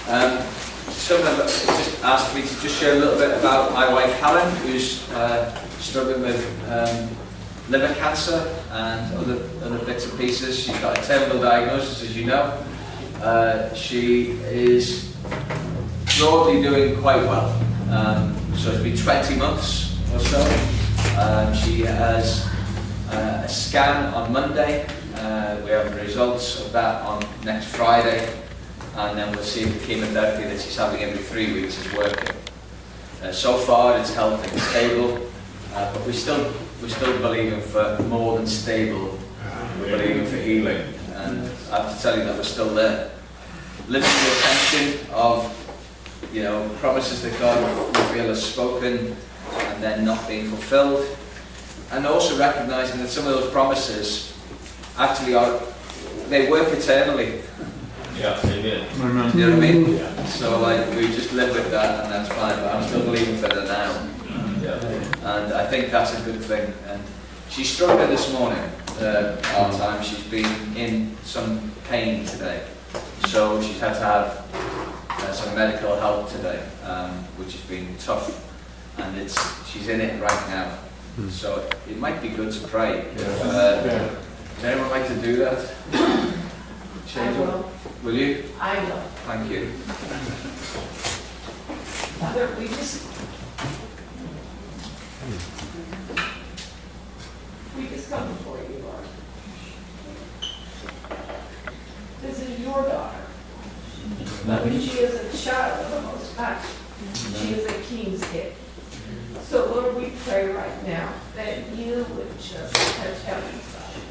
Someone just asked me to just share a little bit about my wife Helen, who's struggling with liver cancer and other bits and pieces. She's got a terminal diagnosis, as you know. She is broadly doing quite well. So it's been 20 months or so. She has a scan on Monday. We have the results of that on next Friday, and then we'll see if the chemotherapy that she's having every 3 weeks is working. So far it's healthy and stable, but we're still believing for more than stable. We're believing for healing, and I have to tell you that we're still there. Living the tension of, promises that God we feel has spoken and then not being fulfilled, and also recognizing that some of those promises actually they work eternally. Yeah, amen. You know what I mean? Yeah. So we just live with that, and that's fine, but I'm still believing for the now. Yeah. And I think that's a good thing. And she's struggling this morning, our time. She's been in some pain today. So she's had to have some medical help today, which has been tough. And she's in it right now. So it might be good to pray. Would anyone like to do that? I will. Will you? I will. Thank you. Father, we just come before you, Lord. This is your daughter. But she is a child of the Most High. She is a king's kid. So, Lord, we pray right now that you would just touch Heaven's body.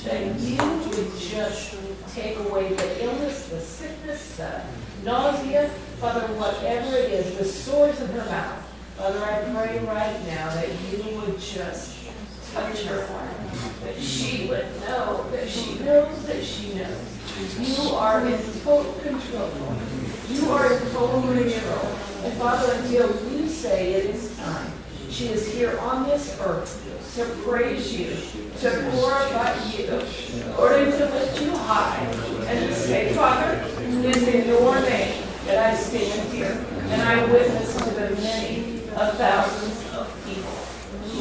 That you would just take away the illness, the sickness, the nausea, Father, whatever it is, the sores in her mouth. Father, I pray right now that you would just touch her heart, that she would know, that she knows that she knows. You are in total control. You are in total control. And Father, until you say it is time, she is here on this earth to praise you, to glorify you, Lord, and to lift you high, and to say, Father, it is in your name that I stand here, and I witness to the many of thousands of people,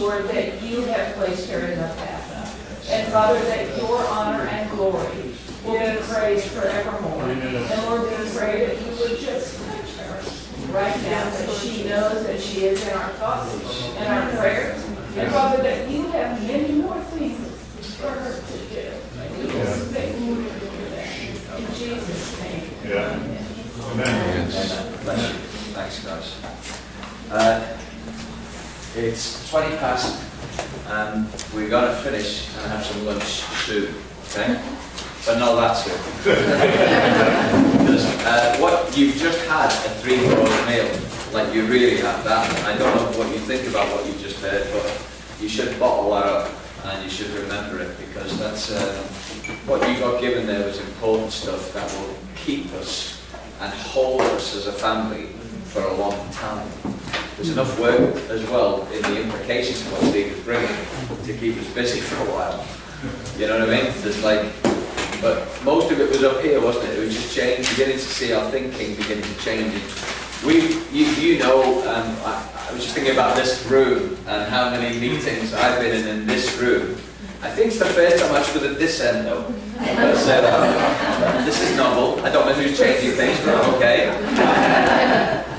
Lord, that you have placed her in the path of. And Father, that your honor and glory will be praised forevermore. And Lord, we pray that you would just touch her right now, that she knows that she is in our thoughts and our prayers. And Father, that you have many more things for her to do. We will submit you to that. In Jesus' name. Yeah. Amen. Bless you. Thanks, guys. It's 20 past, and we're going to finish and have some lunch soon, okay? But not that soon. Because what you've just had a 3-course meal, like you really have that. I don't know what you think about what you just heard, but you should bottle that up and you should remember it, because that's what you got given there was important stuff that will keep us and hold us as a family for a long time. There's enough work as well in the implications of what Steve is bringing to keep us busy for a while. You know what I mean? There's but most of it was up here, wasn't it? It was just change, beginning to see our thinking beginning to change. I was just thinking about this room and how many meetings I've been in this room. I think it's the first time I've stood at this end though. I've got to say that. This is novel. I don't know who's changing things, but I'm okay.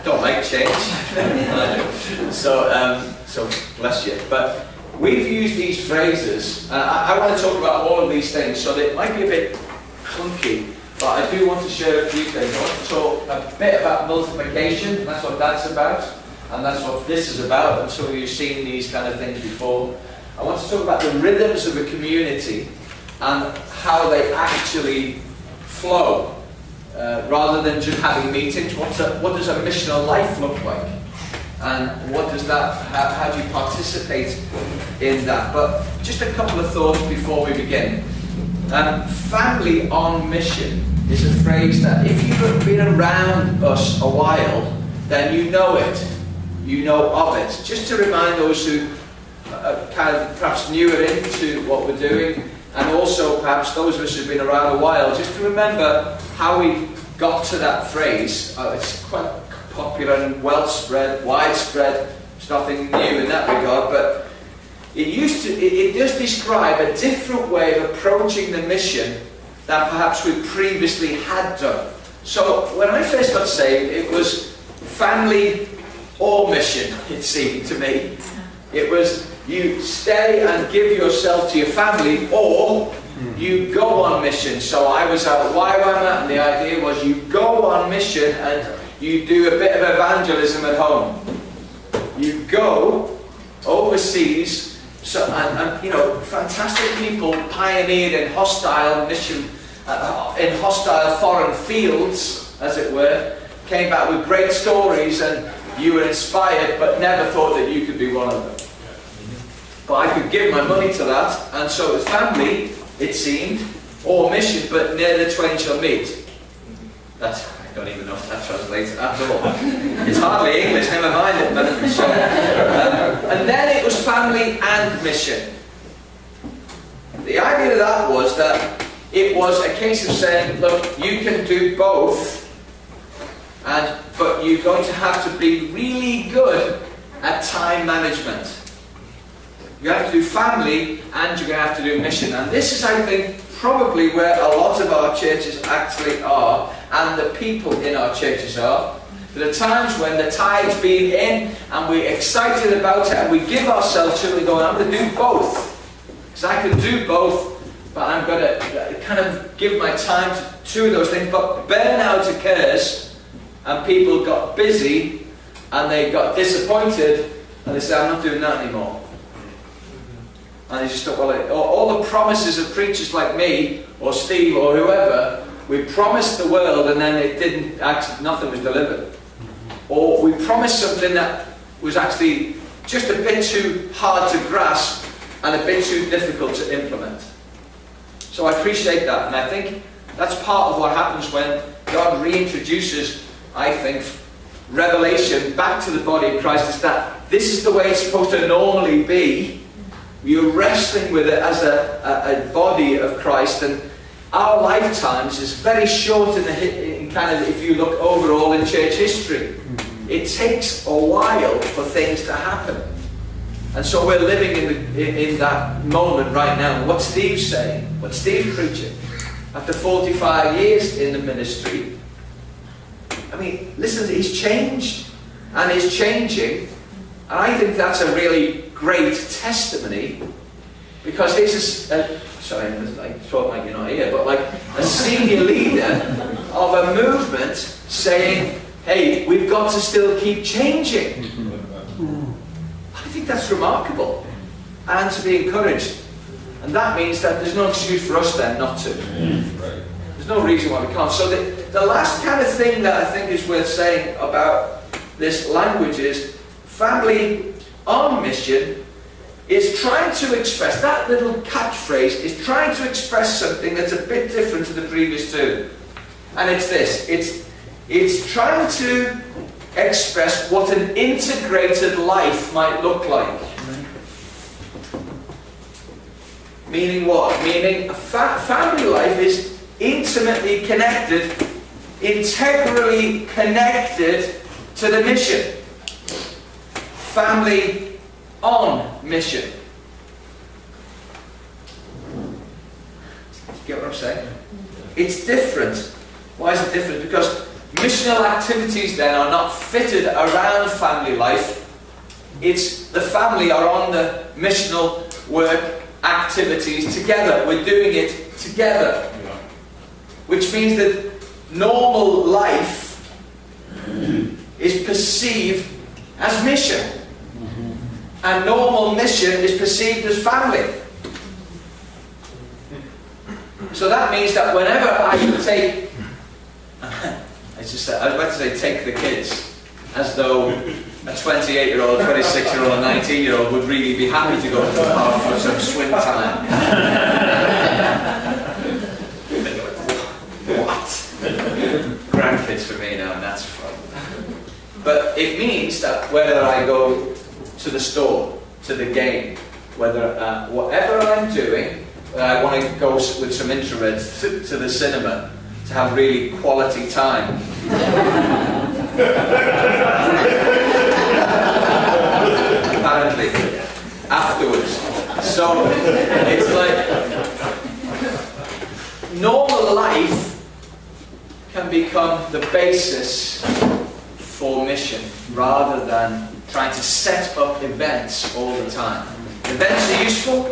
Don't like change. So bless you. But we've used these phrases. I want to talk about all of these things, so that it might be a bit clunky, but I do want to share a few things. I want to talk a bit about multiplication. That's what that's about, and that's what this is about. I'm sure you've seen these kind of things before. I want to talk about the rhythms of a community and how they actually flow, rather than just having meetings. What does a missional life look like? And what does that, how do you participate in that? But just a couple of thoughts before we begin. Family on mission is a phrase that if you've been around us a while, then you know it. You know of it. Just to remind those who are kind of perhaps newer into what we're doing, and also perhaps those of us who've been around a while, just to remember how we got to that phrase, it's quite popular and widespread, it's nothing new in that regard, but it does describe a different way of approaching the mission than perhaps we previously had done. So when I first got saved, it was family or mission, it seemed to me. It was you stay and give yourself to your family, or you go on mission. So I was at YWAM, and the idea was you go on mission and you do a bit of evangelism at home. You go overseas, and you know, fantastic people pioneered in hostile mission, in hostile foreign fields, as it were, came back with great stories, and you were inspired, but never thought that you could be one of them. But I could give my money to that, and so it was family, it seemed, or mission, but near the twain shall meet. That's, I don't even know if that translates at all. It's hardly English, never mind it. But, so, and then it was family and mission. The idea of that was that it was a case of saying, look, you can do both, but you're going to have to be really good at time management. You have to do family and you're going to have to do mission. And this is, I think, probably where a lot of our churches actually are, and the people in our churches are. There are times when the tide's been in and we're excited about it and we give ourselves to it and go, I'm going to do both. Because I can do both, but I'm going to kind of give my time to two of those things. But burnout occurs and people got busy and they got disappointed and they said, I'm not doing that anymore. And they just thought, well, all the promises of preachers like me, or Steve, or whoever, we promised the world and then it didn't, actually, nothing was delivered. Or we promised something that was actually just a bit too hard to grasp and a bit too difficult to implement. So I appreciate that, and I think that's part of what happens when God reintroduces, I think, revelation back to the body of Christ, is that this is the way it's supposed to normally be. You're wrestling with it as a body of Christ, and our lifetimes is very short in kind of, if you look overall in church history. It takes a while for things to happen. And so we're living in that moment right now. What Steve's saying, what Steve's preaching, after 45 years in the ministry, I mean, listen, he's changed, and he's changing, and I think that's a really great testimony, because he's sorry, I thought like you're not here, but like a senior leader of a movement saying, hey, we've got to still keep changing. I think that's remarkable, and to be encouraged. And that means that there's no excuse for us then not to. There's no reason why we can't. So the last kind of thing that I think is worth saying about this language is family on mission is trying to express, that little catchphrase is trying to express something that's a bit different to the previous two. And it's this, it's trying to express what an integrated life might look like. Meaning what? Meaning a family life is intimately connected, integrally connected to the mission. Family on mission. Get what I'm saying? It's different. Why is it different? Because missional activities then are not fitted around family life. It's the family are on the missional work activities together. We're doing it together. Which means that normal life is perceived as mission. And normal mission is perceived as family. So that means that whenever I take, I was about to say take the kids, as though a 28-year-old, 26-year-old, and 19-year-old would really be happy to go to the park for some swim time. What? Grandkids for me now, and that's fun. But it means that whether I go to the store, to the game, whether whatever I'm doing, I want to go with some introverts to the cinema, to have really quality time. Apparently, afterwards. So it's like normal life can become the basis for mission rather than trying to set up events all the time. Events are useful,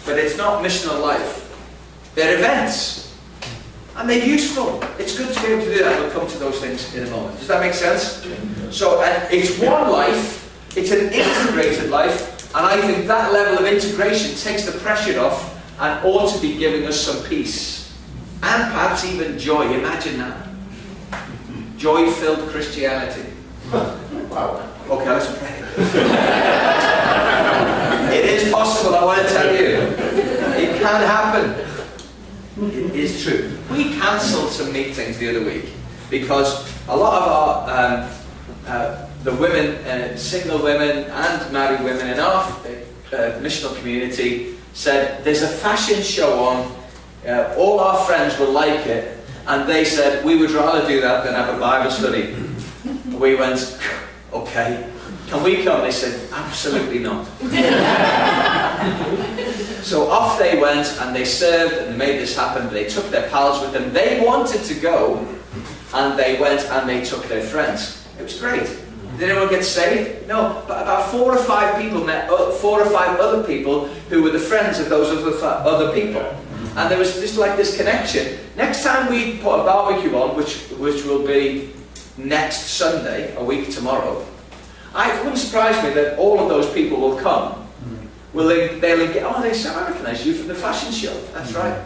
but it's not missional life. They're events, and they're useful. It's good to be able to do that. We'll come to those things in a moment. Does that make sense? So it's one life, it's an integrated life, and I think that level of integration takes the pressure off and ought to be giving us some peace. And perhaps even joy. Imagine that. Joy-filled Christianity. Wow. Okay, let's pray. It is possible, I want to tell you. It can happen. It is true. We cancelled some meetings the other week because a lot of our the women, single women and married women in our missional community said there's a fashion show on, all our friends will like it, and they said we would rather do that than have a Bible study. We went, okay, can we come? They said, absolutely not. So off they went and they served and they made this happen. They took their pals with them. They wanted to go and they went and they took their friends. It was great. Did anyone get saved? No, but about 4 or 5 people met 4 or 5 other people who were the friends of those other people. And there was just like this connection. Next time we put a barbecue on, which will be next Sunday, a week tomorrow, it wouldn't surprise me that all of those people will come. They'll get, oh, they say, I recognise you from the fashion show. That's right.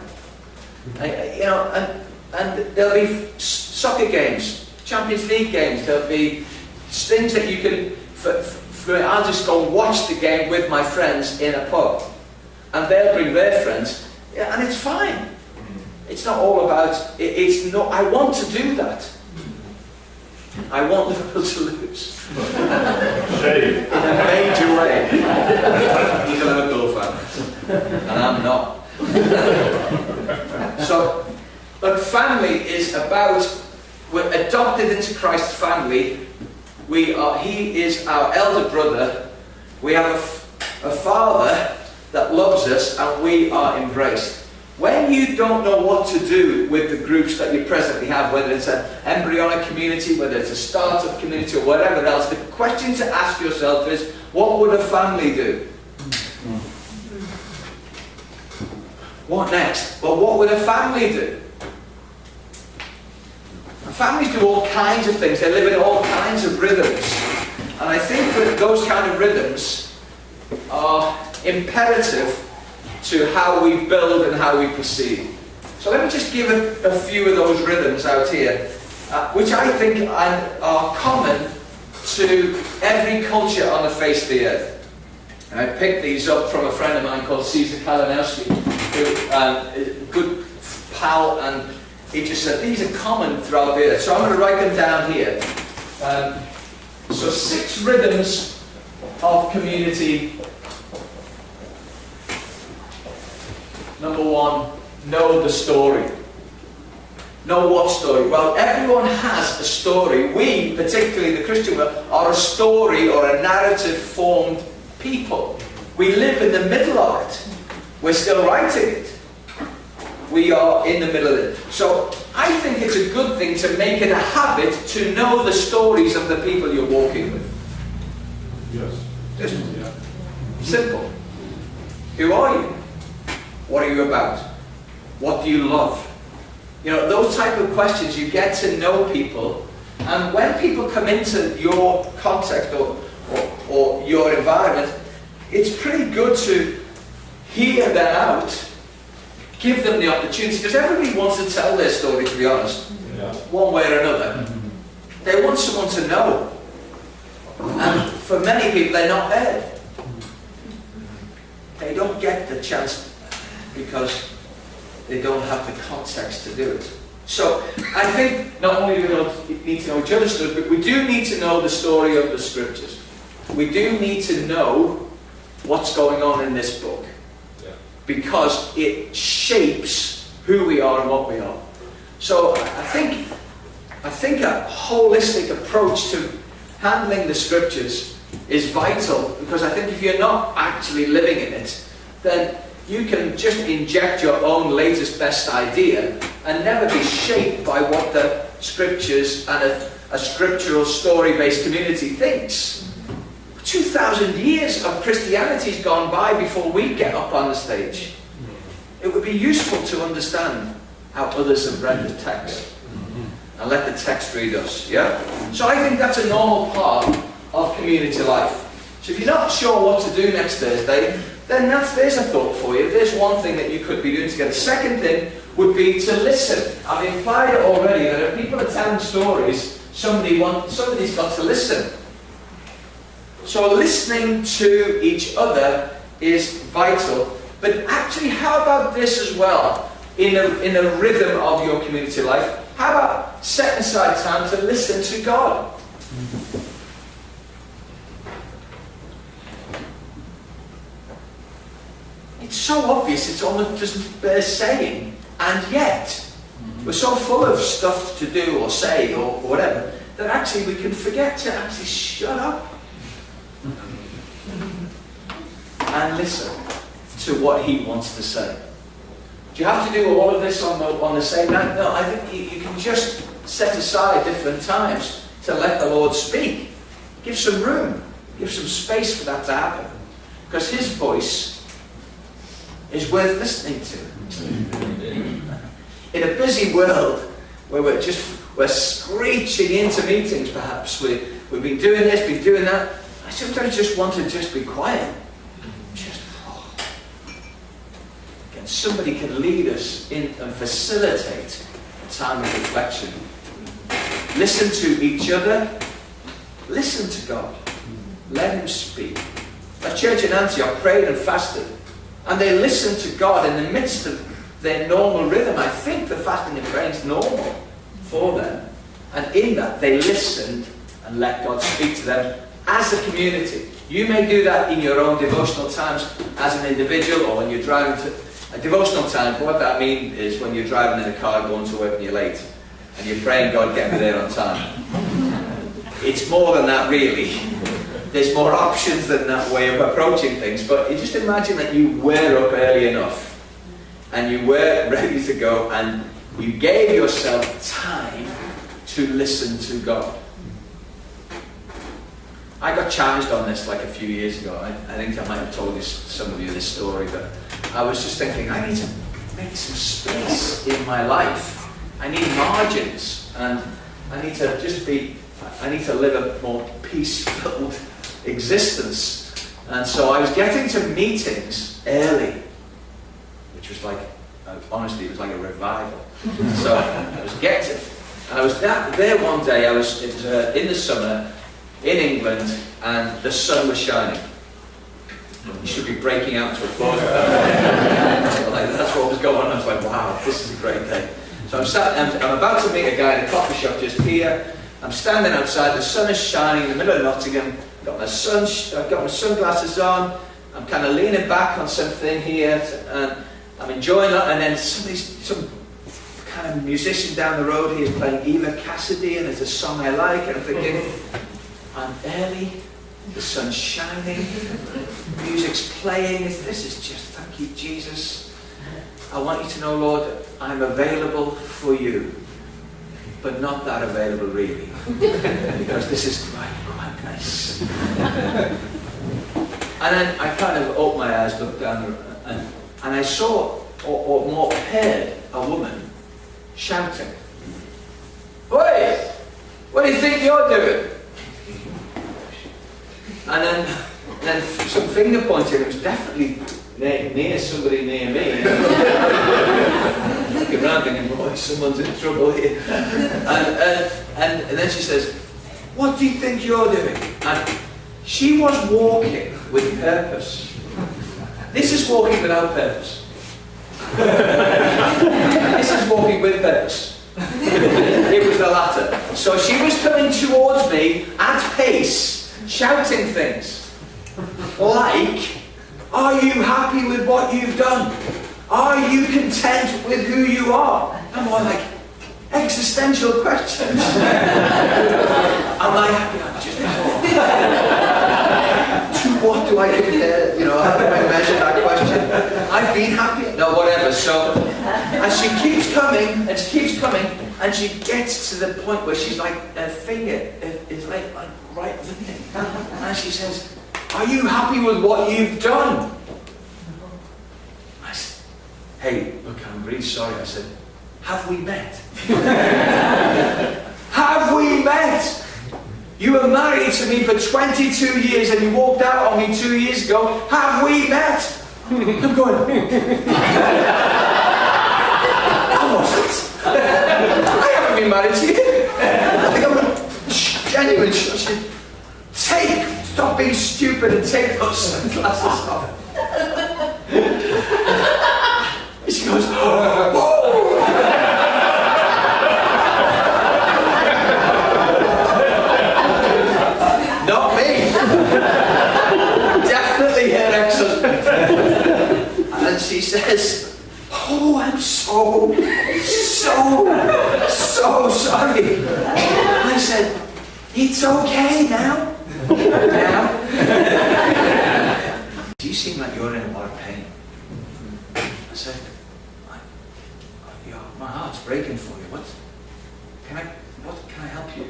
And there'll be soccer games, Champions League games. There'll be things that you can. I'll just go and watch the game with my friends in a pub, and they'll bring their friends, and it's fine. It's not all about. It's not. I want to do that. I want Liverpool to lose. In a major way. He's a Liverpool fan. And I'm not. So, but family is about, we're adopted into Christ's family. He is our elder brother. We have a father that loves us and we are embraced. When you don't know what to do with the groups that you presently have, whether it's an embryonic community, whether it's a startup community or whatever else, the question to ask yourself is, what would a family do? What next? Well, what would a family do? Families do all kinds of things. They live in all kinds of rhythms. And I think that those kind of rhythms are imperative to how we build and how we proceed. So let me just give a few of those rhythms out here, which I think are common to every culture on the face of the earth. And I picked these up from a friend of mine called Caesar Kalinowski, who is a good pal, and he just said these are common throughout the earth. So I'm going to write them down here. So 6 rhythms of community. Number 1, know the story. Know what story? Well, everyone has a story. We, particularly the Christian world, are a story or a narrative-formed people. We live in the middle of it. We're still writing it. We are in the middle of it. So I think it's a good thing to make it a habit to know the stories of the people you're walking with. Yes. Just simple. Who are you? What are you about? What do you love? You know, those type of questions, you get to know people, and when people come into your context or your environment, it's pretty good to hear them out, give them the opportunity, because everybody wants to tell their story, to be honest, one way or another. They want someone to know. And for many people, they're not there. They don't get the chance because they don't have the context to do it. So, I think not only do we need to know each other's story, but we do need to know the story of the Scriptures. We do need to know what's going on in this book, because it shapes who we are and what we are. So I think a holistic approach to handling the scriptures is vital, because I think if you're not actually living in it, then you can just inject your own latest best idea and never be shaped by what the scriptures and a scriptural story-based community thinks. 2,000 years of Christianity's gone by before we get up on the stage. It would be useful to understand how others have read the text and let the text read us. Yeah? So I think that's a normal part of community life. So if you're not sure what to do next Thursday, then there's a thought for you. There's one thing that you could be doing together. Second thing would be to listen. I've implied it already that if people are telling stories, somebody's got to listen. So listening to each other is vital. But actually, how about this as well? In a rhythm of your community life, how about setting aside time to listen to God? It's so obvious, it's almost doesn't bear saying, and yet we're so full of stuff to do or say or whatever that actually we can forget to actually shut up and listen to what He wants to say. Do you have to do all of this on the same night? No, I think you can just set aside different times to let the Lord speak. Give some room, give some space for that to happen, because His voice is worth listening to. In a busy world where we're screeching into meetings, perhaps we've been doing this, been doing that, I sometimes just want to just be quiet. Somebody can lead us in and facilitate a time of reflection. Listen to each other. Listen to God. Let Him speak. A church in Antioch prayed and fasted, and they listened to God in the midst of their normal rhythm. I think the fasting and praying is normal for them. And in that, they listened and let God speak to them as a community. You may do that in your own devotional times as an individual, or when you're driving to a devotional time. What that means is when you're driving in a car going to work and you're late, and you're praying, God, get me there on time. It's more than that, really. There's more options than that way of approaching things. But you just imagine that you were up early enough, and you were ready to go, and you gave yourself time to listen to God. I got challenged on this like a few years ago. I think I might have told you, some of you this story, but I was just thinking, I need to make some space in my life. I need margins, and I need to live a more peace-filled existence. And so I was getting to meetings early, which was like, honestly, it was like a revival. So I was there one day. It was in the summer in England, and the sun was shining. You should be breaking out into applause. So that's what was going on. I was like, wow, this is a great day. So I'm about to meet a guy in a coffee shop just here. I'm standing outside, the sun is shining in the middle of Nottingham. I've got my sunglasses on. I'm kind of leaning back on something here, and I'm enjoying it. And then some kind of musician down the road here is playing Eva Cassidy, and it's a song I like, and I'm thinking, I'm early, the sun's shining, music's playing, this is just, thank you, Jesus. I want you to know, Lord, I'm available for you, but not that available really, because this is quite nice. And then I kind of opened my eyes, looked down, and I saw, or more heard, a woman shouting, "Oi, what do you think you're doing?" And then some finger pointing. It was definitely near somebody near me. Looking around thinking, boy, someone's in trouble here. And then she says, "What do you think you're doing?" And she was walking with purpose. This is walking without purpose. This is walking with purpose. It was the latter. So she was coming towards me at pace, shouting things like, "Are you happy with what you've done? Are you content with who you are?" I'm more like, existential questions. Am I happy? I'm just to what do I compare? You know, how do I measure that question? I've been happy. No, whatever. So, and she keeps coming, and she keeps coming, and she gets to the point where she's like, her finger is like right there. And she says, "Are you happy with what you've done?" I said, "Hey, look, I'm really sorry." I said, "Have we met?" Have we met? You were married to me for 22 years and you walked out on me 2 years ago. Have we met? I'm going, I wasn't. I haven't been married to you. I think I'm genuine. Stop being stupid and take those sunglasses off. She goes, "Whoa." Not me. Definitely her ex-husband. And she says, "Oh, I'm so sorry." I said, "It's okay now." Now? "You seem like you're in a lot of pain." I said, "My heart's breaking for you. What can I help you?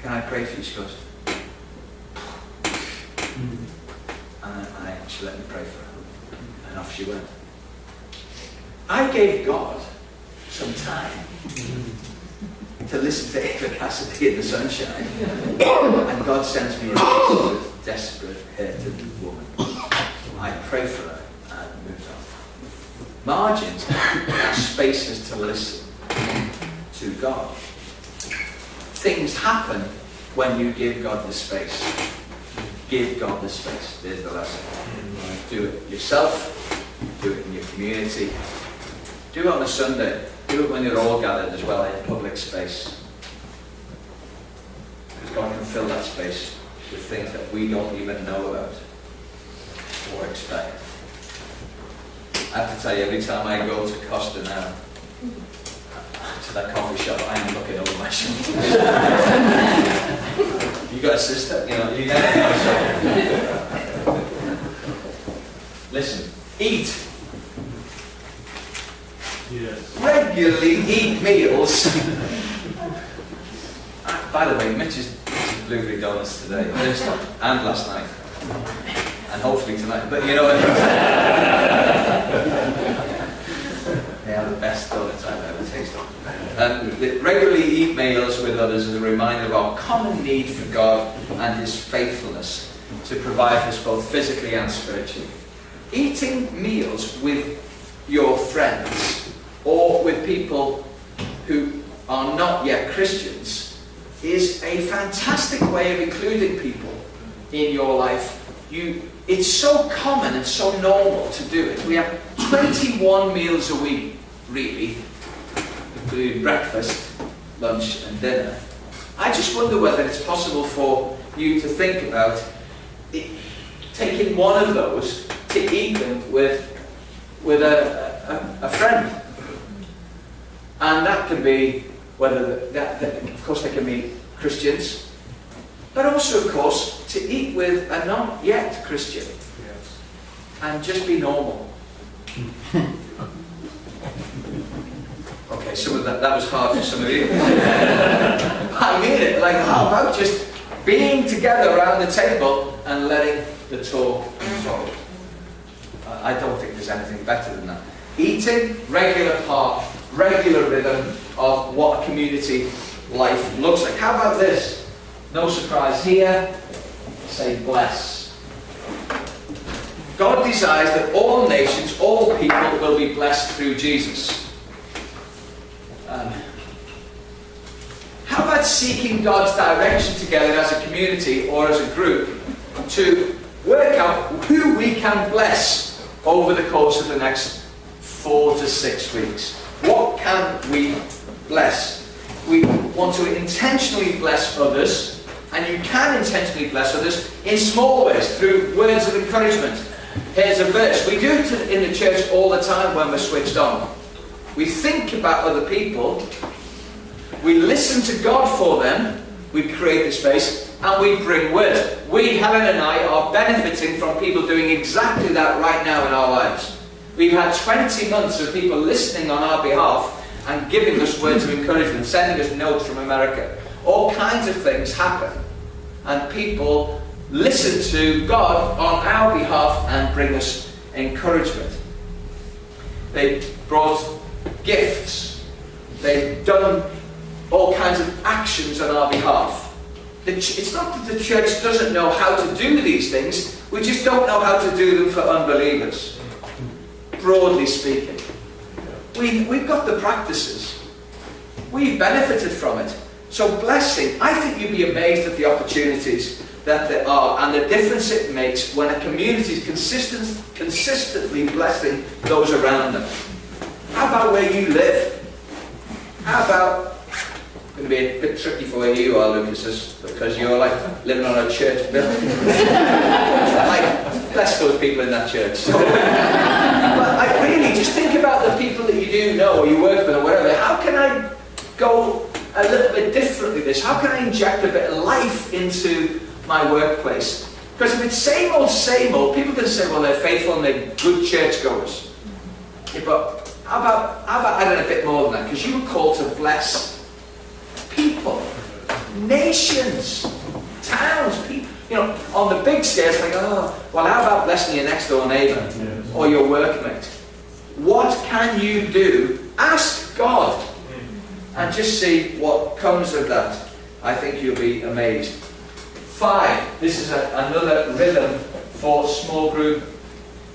Can I pray for you?" She goes, and she let me pray for her. And off she went. I gave God some time to listen to Ava Cassidy in the sunshine. And God sends me a desperate, hurted woman. I pray for her and moved on. Margins are spaces to listen to God. Things happen when you give God the space. Give God the space. There's the lesson. Do it yourself. Do it in your community. Do it on a Sunday. Do it when you're all gathered as well in public space. Because God can fill that space with things that we don't even know about or expect. I have to tell you, every time I go to Costa now, to that coffee shop, I am looking over my shoulder. You got a sister? You know, you got a Listen, eat. Yes. Regularly eat meals. By the way, Mitch's blueberry donuts today, and last night, and hopefully tonight. But you know what? They are the best donuts I've ever tasted. Regularly eat meals with others is a reminder of our common need for God and His faithfulness to provide for us both physically and spiritually. Eating meals with your friends or with people who are not yet Christians is a fantastic way of including people in your life. It's so common and so normal to do it. We have 21 meals a week, really, including breakfast, lunch and dinner. I just wonder whether it's possible for you to think about taking one of those to eat them with a friend. And that can be, of course they can be Christians, but also of course to eat with a not yet Christian. Yes. And just be normal. Okay, some of that was hard for some of you. I mean it, like how about just being together around the table and letting the talk unfold. I don't think there's anything better than that. Eating, regular rhythm of what a community life looks like. How about this? No surprise here. Say bless. God desires that all nations, all people will be blessed through Jesus. How about seeking God's direction together as a community or as a group to work out who we can bless over the course of the next 4 to 6 weeks? What can we bless? We want to intentionally bless others, and you can intentionally bless others in small ways through words of encouragement. Here's a verse. We do it in the church all the time when we're switched on. We think about other people, We listen to God for them, we create the space, and we bring word. We, Helen and I, are benefiting from people doing exactly that right now in our lives. We've had 20 months of people listening on our behalf and giving us words of encouragement, sending us notes from America. All kinds of things happen. And people listen to God on our behalf and bring us encouragement. They brought gifts. They've done all kinds of actions on our behalf. It's not that the church doesn't know how to do these things, we just don't know how to do them for unbelievers. Broadly speaking. We've got the practices. We've benefited from it. So blessing, I think you'd be amazed at the opportunities that there are and the difference it makes when a community is consistently blessing those around them. How about where you live? How about, it's going to be a bit tricky for where you are, Lucas, because you're like living on a church building. Like, bless those people in that church. So, but I really, just think about the people that you do know or you work with or whatever. How can I go a little bit differently this? How can I inject a bit of life into my workplace? Because if it's same old, people can say, well, they're faithful and they're good churchgoers. Yeah, but how about adding a bit more than that? Because you were called to bless people, nations, towns, people. You know, on the big scale, it's like, oh, well, how about blessing your next door neighbour or your workmate? What can you do? Ask God and just see what comes of that. I think you'll be amazed. 5, this is another rhythm for small group,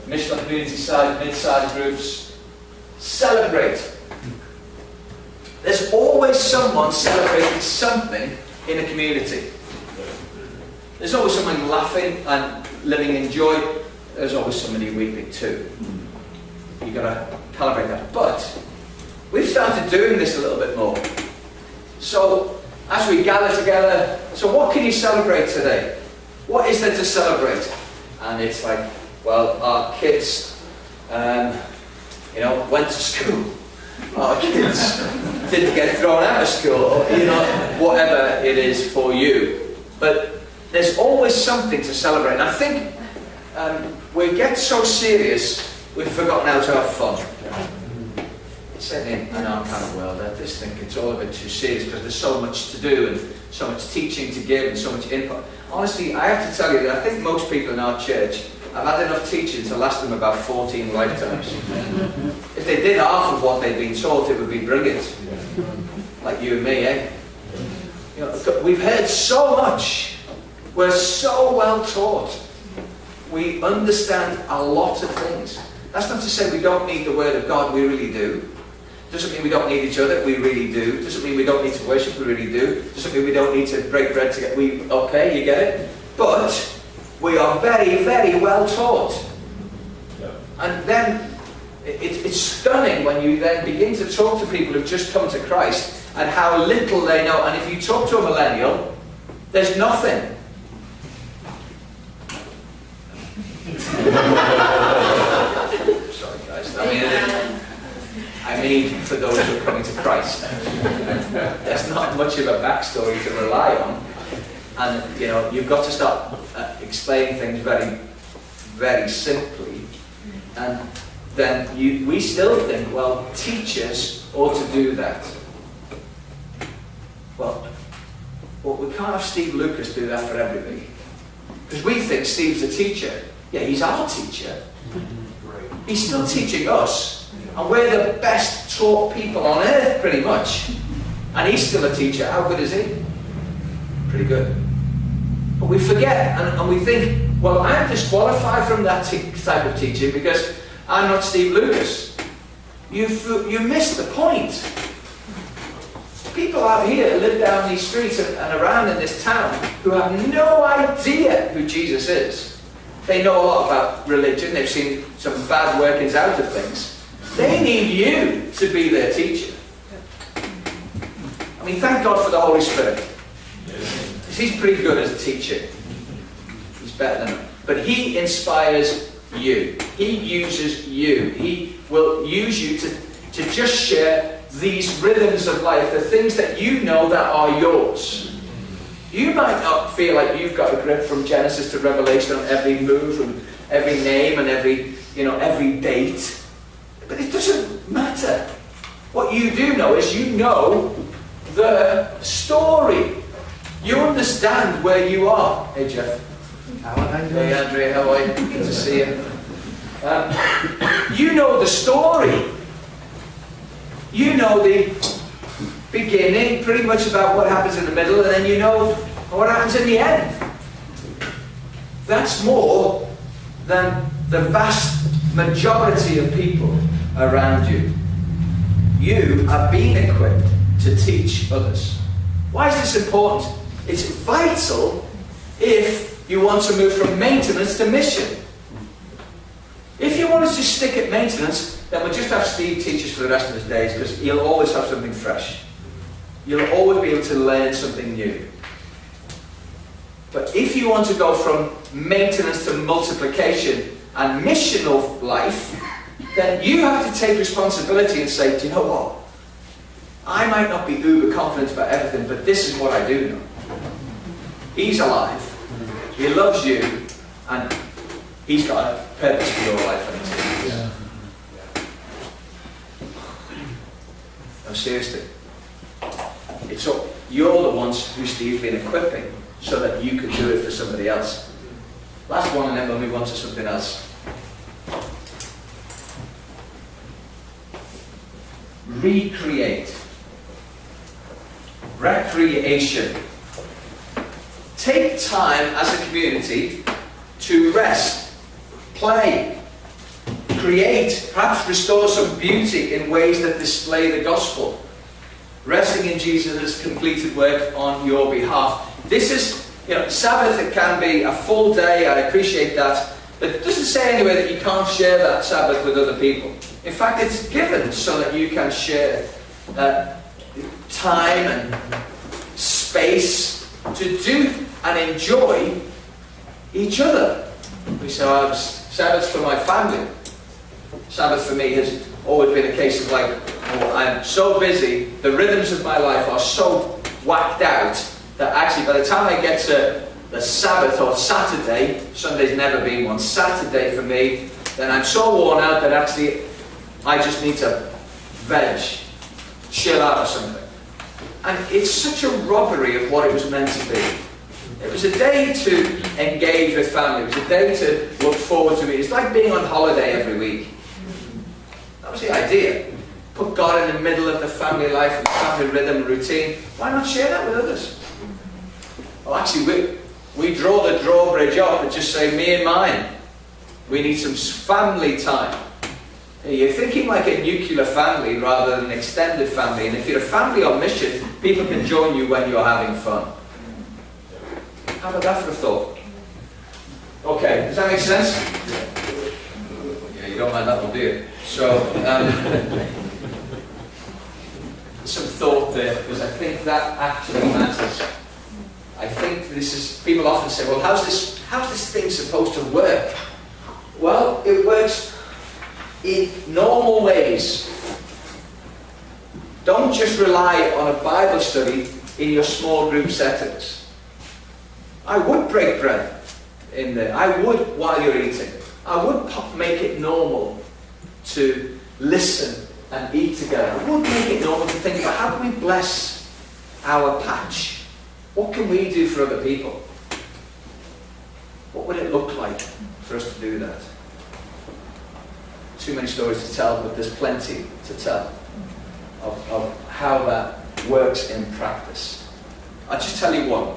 missional community size, mid-sized groups. Celebrate. There's always someone celebrating something in a community. There's always someone laughing and living in joy. There's always somebody weeping too. You've got to calibrate that. But we've started doing this a little bit more. So as we gather together, so what can you celebrate today? What is there to celebrate? And it's like, well, our kids, went to school. Our kids didn't get thrown out of school, or, whatever it is for you. But there's always something to celebrate. And I think we get so serious, we've forgotten how to have fun. Certainly in our kind of world, I just think it's all a bit too serious because there's so much to do and so much teaching to give and so much input. Honestly, I have to tell you that I think most people in our church have had enough teaching to last them about 14 lifetimes. If they did half of what they've been taught, it would be brilliant. Like you and me, eh? We've heard so much. We're so well taught. We understand a lot of things. That's not to say we don't need the Word of God, we really do. Doesn't mean we don't need each other, we really do. Doesn't mean we don't need to worship, we really do. Doesn't mean we don't need to break bread together. Okay, you get it? But we are very, very well taught. Yeah. And then it's stunning when you then begin to talk to people who've just come to Christ and how little they know. And if you talk to a millennial, there's nothing. Sorry guys, I mean for those who are coming to Christ. There's not much of a backstory to rely on. And you've got to start explaining things very, very simply. And then we still think, well, teachers ought to do that. Well, we can't have Steve Lucas do that for everybody. Because we think Steve's a teacher. Yeah, he's our teacher. He's still teaching us. And we're the best taught people on earth, pretty much. And he's still a teacher. How good is he? Pretty good. But we forget, and we think, well, I'm disqualified from that type of teaching because I'm not Steve Lucas. You missed the point. People out here live down these streets and around in this town who have no idea who Jesus is. They know a lot about religion. They've seen some bad workings out of things. They need you to be their teacher. I mean, thank God for the Holy Spirit. He's pretty good as a teacher. He's better than him. But he inspires you. He uses you. He will use you to just share these rhythms of life, the things that you know that are yours. You might not feel like you've got a grip from Genesis to Revelation on every move and every name and every date. But it doesn't matter. What you do know is you know the story. You understand where you are. Hey Jeff. Hey Andrea, how are you? Good to see you. You know the story. You know the beginning, pretty much about what happens in the middle, and then you know what happens in the end. That's more than the vast majority of people around you. You are being equipped to teach others. Why is this important? It's vital if you want to move from maintenance to mission. If you want us to stick at maintenance, then we'll just have Steve teach us for the rest of his days, because he'll always have something fresh. You'll always be able to learn something new. But if you want to go from maintenance to multiplication and missional life, then you have to take responsibility and say, do you know what? I might not be uber confident about everything, but this is what I do know. He's alive. He loves you, and he's got a purpose for your life. No, seriously. You're the ones who Steve's been equipping so that you could do it for somebody else. Last one, and then we'll move on to something else. Recreate. Recreation. Take time as a community to rest, play, create, perhaps restore some beauty in ways that display the gospel. Resting in Jesus' completed work on your behalf. This is, Sabbath, it can be a full day, I appreciate that, but it doesn't say anywhere that you can't share that Sabbath with other people. In fact, it's given so that you can share time and space to do and enjoy each other. We say, Sabbath's for my family. Sabbath for me has always been a case of I'm so busy, the rhythms of my life are so whacked out that actually by the time I get to the Sabbath or Saturday, Sunday's never been one, Saturday for me, then I'm so worn out that actually I just need to veg, chill out or something. And it's such a robbery of what it was meant to be. It was a day to engage with family. It was a day to look forward to it. It's like being on holiday every week. That was the idea. Put God in the middle of the family life and family rhythm and routine. Why not share that with others? Well, actually, we draw the drawbridge up and just say, me and mine. We need some family time. You're thinking like a nuclear family rather than an extended family. And if you're a family on mission, people can join you when you're having fun. How about that for a thought? Okay, does that make sense? Yeah, you don't mind that one, do you? So, some thought there, because I think that actually matters. I think people often say, well, how's this thing supposed to work? Well, it works in normal ways. Don't just rely on a Bible study in your small group settings. I would break bread in there. I would while you're eating. I would make it normal to listen and eat together. I would make it normal to think about how can we bless our patch? What can we do for other people? What would it look like for us to do that? Too many stories to tell, but there's plenty to tell of how that works in practice. I'll just tell you one.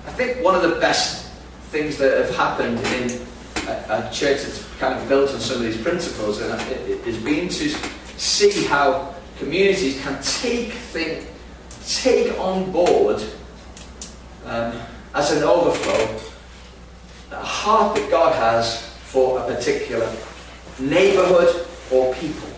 I think one of the best things that have happened in a church that's kind of built on some of these principles is being to see how communities can take on board as an overflow a heart that God has for a particular neighborhood or people.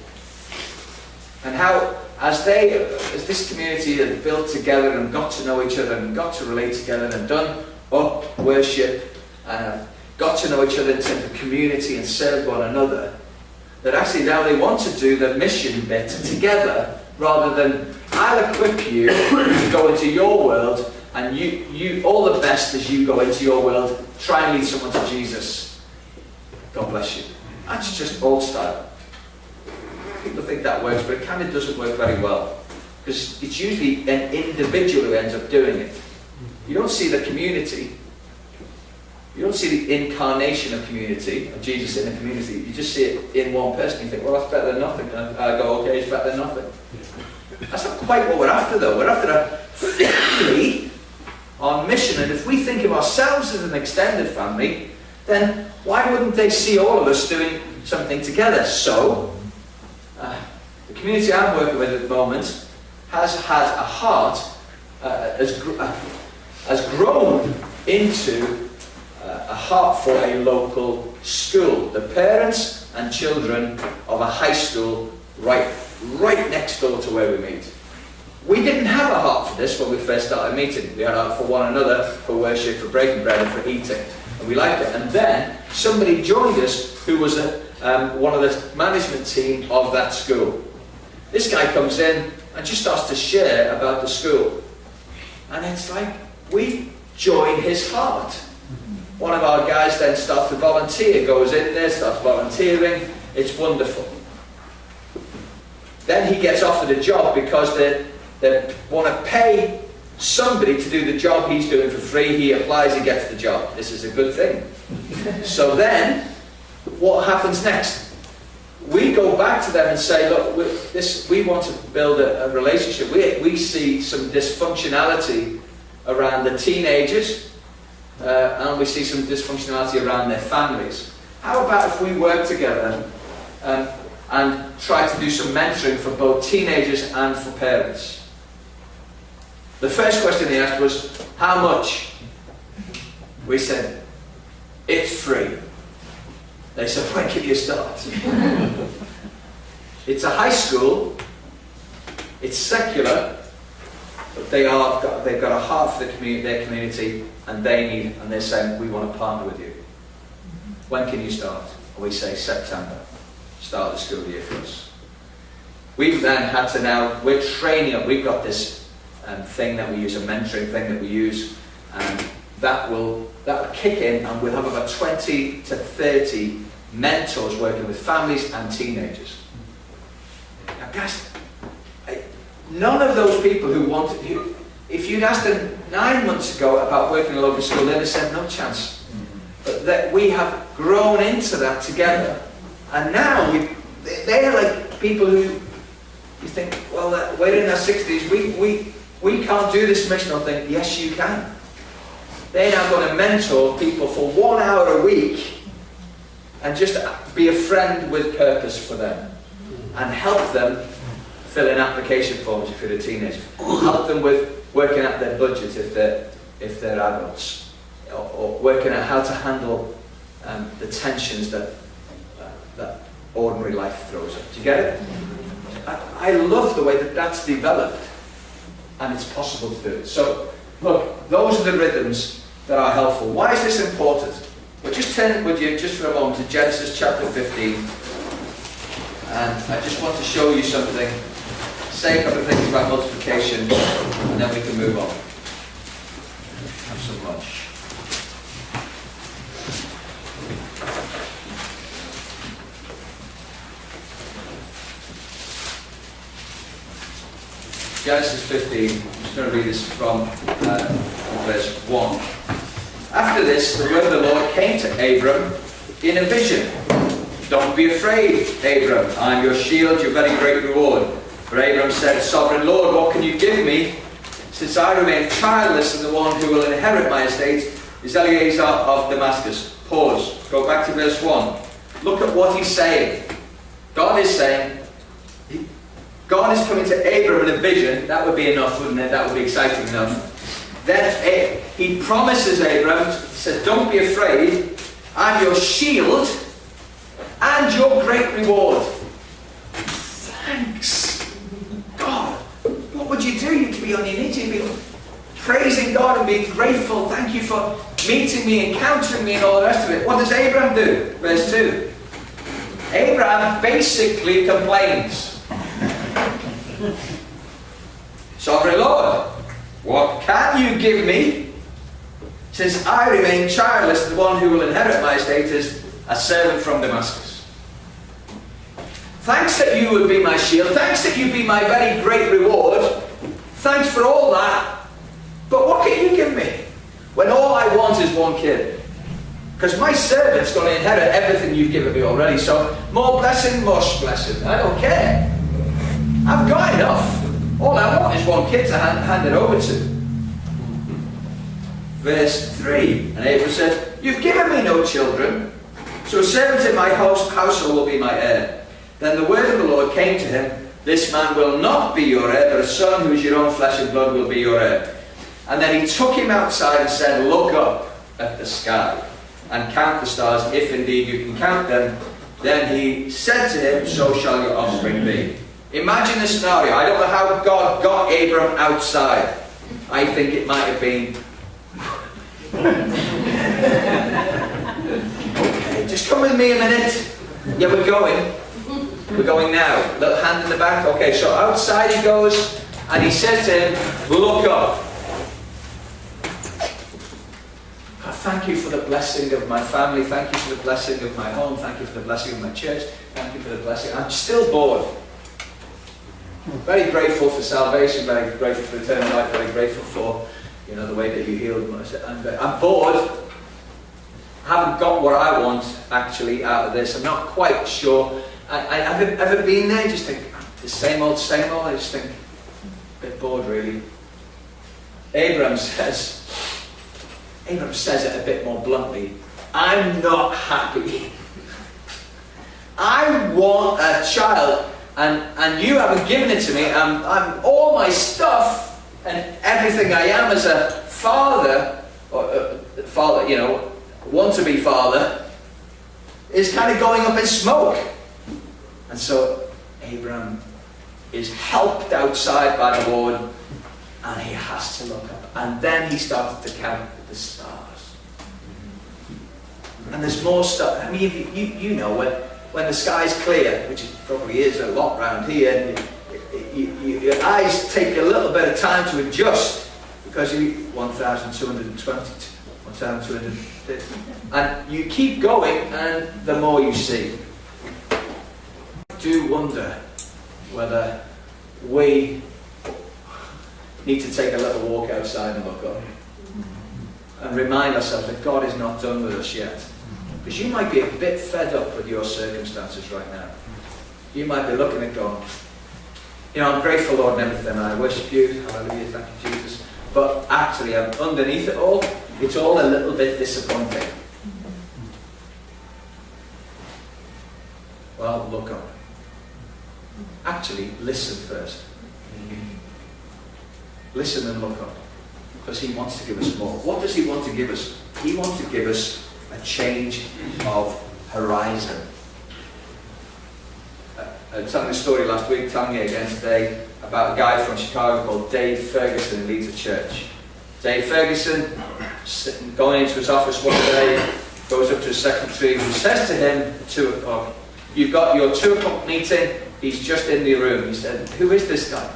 And how, as this community had built together and got to know each other and got to relate together and done up worship and got to know each other in terms of community and served one another, that actually now they want to do the mission bit together, rather than I'll equip you to go into your world, and you all the best as you go into your world, try and lead someone to Jesus. God bless you. That's just old style. People think that works, but it kind of doesn't work very well. Because it's usually an individual who ends up doing it. You don't see the community. You don't see the incarnation of community, of Jesus in the community. You just see it in one person. You think, well, that's better than nothing. And I go, okay, it's better than nothing. That's not quite what we're after, though. We're after a family on mission. And if we think of ourselves as an extended family, then why wouldn't they see all of us doing something together? So, the community I'm working with at the moment has had a heart, has grown into a heart for a local school. The parents and children of a high school right next door to where we meet. We didn't have a heart for this when we first started meeting. We had a heart for one another, for worship, for breaking bread and for eating. And we liked it. And then somebody joined us who was one of the management team of that school. This guy comes in and just starts to share about the school. And it's like, we join his heart. One of our guys then starts to volunteer, goes in there, starts volunteering. It's wonderful. Then he gets offered a job because they want to pay somebody to do the job he's doing for free. He applies, he gets the job. This is a good thing. So then, what happens next? We go back to them and say, look, we want to build a relationship. We see some dysfunctionality around the teenagers, and we see some dysfunctionality around their families. How about if we work together and try to do some mentoring for both teenagers and for parents? The first question they asked was, how much? We said, it's free. They said, when can you start? It's a high school, it's secular, but they've got a heart for their community, and they're saying, we want to partner with you. When can you start? And we say, September. Start the school year for us. We've then had to we're training up, we've got this thing that we use, a mentoring thing that we use, and that will kick in, and we'll have about 20 to 30 mentors working with families and teenagers. Now guys, none of those people if you'd asked them 9 months ago about working in a local school, they'd have said no chance. But that we have grown into that together, and now they're like people who you think, well, we're in our 60s, we can't do this missional thing. Yes, you can. They're now going to mentor people for 1 hour a week and just be a friend with purpose for them and help them fill in application forms if you're a teenager. Help them with working out their budget if they're adults, or working out how to handle the tensions that ordinary life throws up. Do you get it? I love the way that's developed, and it's possible to do it. So, look, those are the rhythms that are helpful. Why is this important? Well, just turn with you just for a moment to Genesis chapter 15, and I just want to show you something, say a couple of things about multiplication, and then we can move on. Have some lunch. Genesis 15, I'm just going to read this from verse 1. After this, the word of the Lord came to Abram in a vision. Don't be afraid, Abram. I am your shield, your very great reward. For Abram said, Sovereign Lord, what can you give me, since I remain childless, and the one who will inherit my estate is Eliezer of Damascus. Pause. Go back to verse 1. Look at what he's saying. God is saying, God is coming to Abram in a vision. That would be enough, wouldn't it? That would be exciting enough. Then he promises Abram, he says, don't be afraid, I'm your shield and your great reward. Thanks, God. What would you do? You'd be on your knees, you'd be praising God and being grateful. Thank you for meeting me, encountering me, and all the rest of it. What does Abram do? Verse 2. Abraham basically complains. Sovereign Lord, what can you give me? Since I remain childless, the one who will inherit my estate is a servant from Damascus. Thanks that you would be my shield. Thanks that you'd be my very great reward. Thanks for all that. But what can you give me when all I want is one kid? Because my servant's going to inherit everything you've given me already. So more blessing, much blessing. I don't care. I've got enough. All I want is one kid to hand it over to. Verse 3. And Abraham said, you've given me no children, so a servant in my household will be my heir. Then the word of the Lord came to him, this man will not be your heir, but a son who is your own flesh and blood will be your heir. And then he took him outside and said, look up at the sky and count the stars, if indeed you can count them. Then he said to him, so shall your offspring be. Imagine the scenario. I don't know how God got Abram outside. I think it might have been, okay, just come with me a minute. Yeah, we're going. We're going now. Little hand in the back. Okay, so outside he goes, and he says to him, look up. God, thank you for the blessing of my family. Thank you for the blessing of my home. Thank you for the blessing of my church. Thank you for the blessing. I'm still bored. Very grateful for salvation. Very grateful for eternal life. Very grateful for, the way that you healed me. I'm bored. I haven't got what I want actually out of this. I'm not quite sure. I've ever been there. Just think the same old. I just think a bit bored really. Abraham says it a bit more bluntly. I'm not happy. I want a child, and you haven't given it to me. I'm all my stuff and everything I am as a father, want to be father, is kind of going up in smoke. And so Abraham is helped outside by the Lord, and he has to look up. And then he started to count the stars. And there's more stuff. I mean, you know, when the sky's clear, which it probably is a lot round here, your eyes take a little bit of time to adjust, because you 1,220, 1,250, and you keep going, and the more you see. I do wonder whether we need to take a little walk outside and look up and remind ourselves that God is not done with us yet. Because you might be a bit fed up with your circumstances right now. You might be looking at going, I'm grateful, Lord, and everything. I worship you. Hallelujah, thank you, Jesus. But actually, underneath it all, it's all a little bit disappointing. Well, look up. Actually, listen first. Listen and look up. Because he wants to give us more. What does he want to give us? He wants to give us a change of horizon. I was telling a story last week, telling you again today, about a guy from Chicago called Dave Ferguson, who leads a church. Dave Ferguson, going into his office one day, goes up to his secretary, who says to him at 2 o'clock, you've got your 2 o'clock meeting, he's just in the room. He said, who is this guy?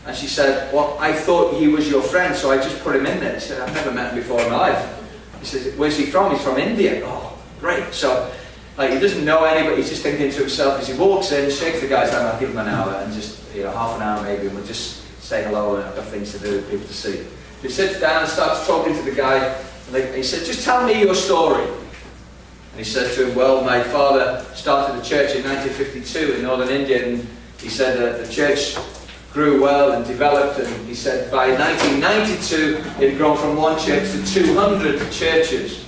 And she said, well, I thought he was your friend, so I just put him in there. He said, I've never met him before in my life. He says, where's he from? He's from India. Oh, great. So he doesn't know anybody, he's just thinking to himself as he walks in, shakes the guy's hand, I'll give him an hour, and just, half an hour maybe, and we'll just say hello, and I've got things to do, people to see. He sits down and starts talking to the guy, and he said, just tell me your story. And he said to him, well, my father started a church in 1952 in northern India, and he said that the church grew well and developed, and he said by 1992 it had grown from one church to 200 churches.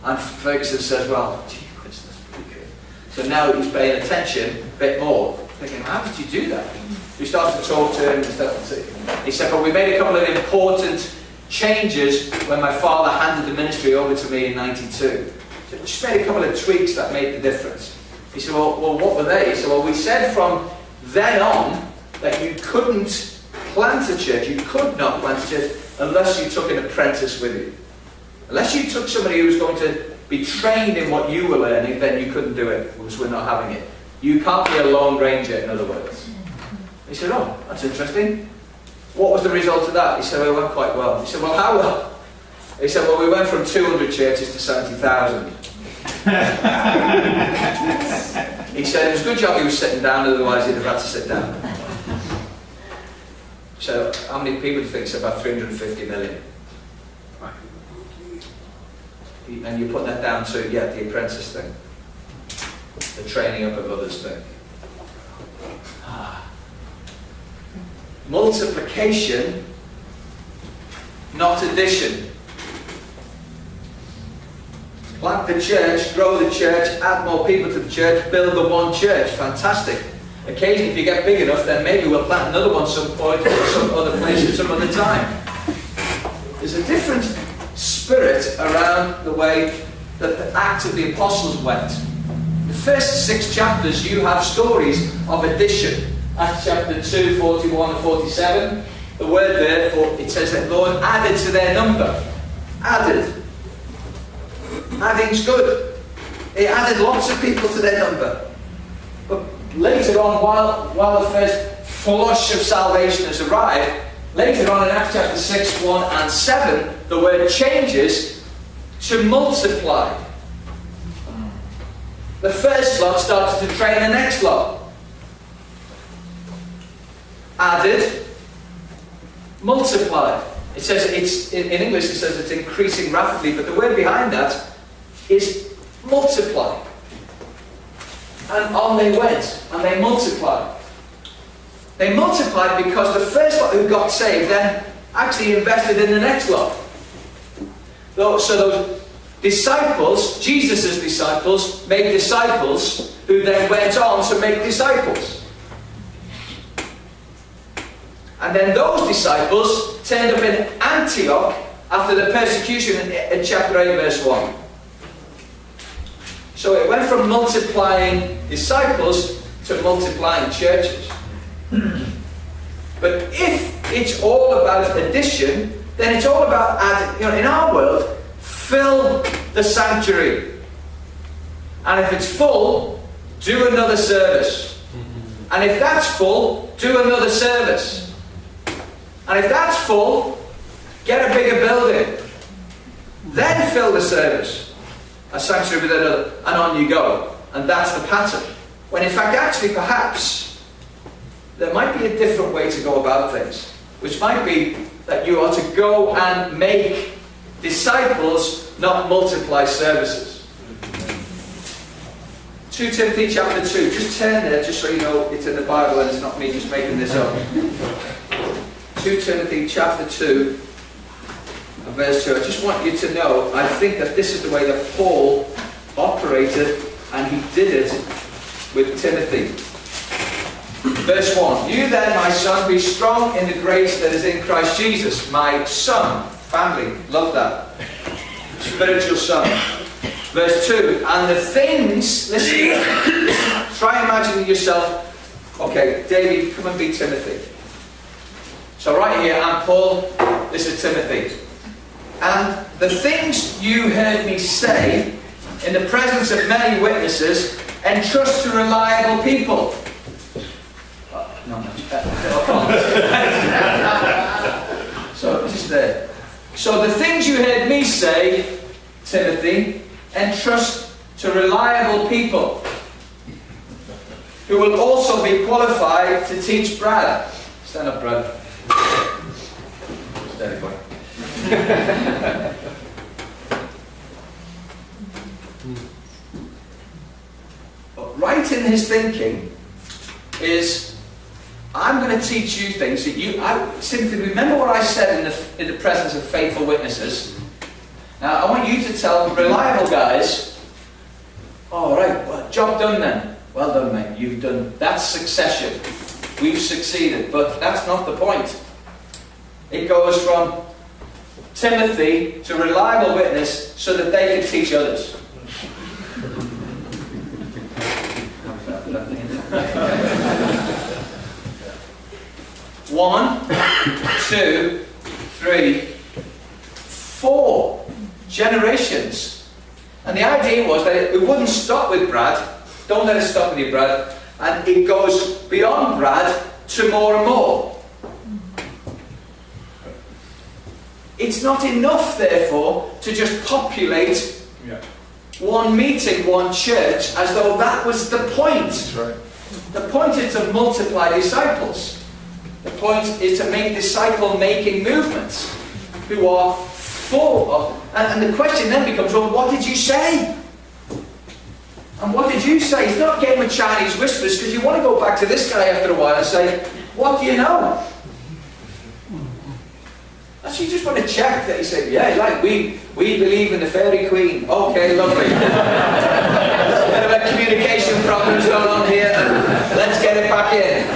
And Ferguson says, well, gee whiz, that's pretty good. So now he's paying attention a bit more, thinking, how did you do that? We started to talk to him and stuff. He said, well, we made a couple of important changes when my father handed the ministry over to me in 92. So just made a couple of tweaks that made the difference. He said, well, what were they? He said, well, we said from then on that you couldn't plant a church, you could not plant a church unless you took an apprentice with you. Unless you took somebody who was going to be trained in what you were learning, then you couldn't do it, because we're not having it. You can't be a lone ranger, in other words. He said, oh, that's interesting. What was the result of that? He said, well, it went quite well. He said, well, how well? He said, well, we went from 200 churches to 70,000. He said, it was a good job he was sitting down, otherwise he'd have had to sit down. So, how many people do you think? It's about 350 million. And you put that down to, the apprentice thing. The training up of others thing. Multiplication, not addition. Plant the church, grow the church, add more people to the church, build the one church. Fantastic. Occasionally, if you get big enough, then maybe we'll plant another one some point or some other place at some other time. There's a different spirit around the way that the Acts of the Apostles went. The first 6 chapters, you have stories of addition. Acts chapter 2, 41 and 47. The word there, it says that Lord added to their number. Added. Adding's good. He added lots of people to their number. But later on, while the first flush of salvation has arrived, later on in Acts chapter 6, 1 and 7, the word changes to multiply. The first lot started to train the next lot. Added, multiplied. It says it's in English. It says it's increasing rapidly, but the word behind that is multiply. And on they went, and they multiplied. They multiplied because the first lot who got saved then actually invested in the next lot. So those disciples, Jesus' disciples, made disciples who then went on to make disciples. And then those disciples turned up in Antioch after the persecution in chapter 8, verse 1. So it went from multiplying disciples to multiplying churches. But if it's all about addition, then it's all about adding. In our world, fill the sanctuary. And if it's full, do another service. And if that's full, do another service. And if that's full, get a bigger building. Then fill the service. A sanctuary with another, and on you go. And that's the pattern. When in fact, actually, perhaps, there might be a different way to go about things. Which might be that you are to go and make disciples, not multiply services. 2 Timothy chapter 2. Just turn there, just so you know it's in the Bible and it's not me just making this up. 2 Timothy chapter 2, verse 2. I just want you to know, I think that this is the way that Paul operated, and he did it with Timothy. Verse 1. You then, my son, be strong in the grace that is in Christ Jesus. My son, family, love that. Spiritual son. Verse 2. And the things, listen, try imagining yourself, okay, David, come and be Timothy. So right here, I'm Paul, this is Timothy. And the things you heard me say in the presence of many witnesses, entrust to reliable people. So just there. So the things you heard me say, Timothy, entrust to reliable people, who will also be qualified to teach Brad. Stand up, Brad. Steady, boy. But right in his thinking is, I'm going to teach you things that Timothy, remember what I said in the presence of faithful witnesses. Now I want you to tell reliable guys, all right, well, job done then. Well done, mate. You've done. That's succession. We've succeeded, but that's not the point. It goes from Timothy to reliable witness so that they can teach others. One, 2, 3, 4 generations And the idea was that it wouldn't stop with Brad. Don't let it stop with you, Brad. And it goes beyond Brad to more and more. It's not enough, therefore, to just populate one meeting, one church, as though that was the point. That's right. The point is to multiply disciples. The point is to make disciple-making movements who are full of... And the question then becomes, well, what did you say? And what did you say? It's not a game of Chinese whispers, because you want to go back to this guy after a while and say, what do you know? So you just want to check that he said, yeah, like, we believe in the fairy queen. Okay, lovely. A bit of a communication problems going on here. Let's get it back in.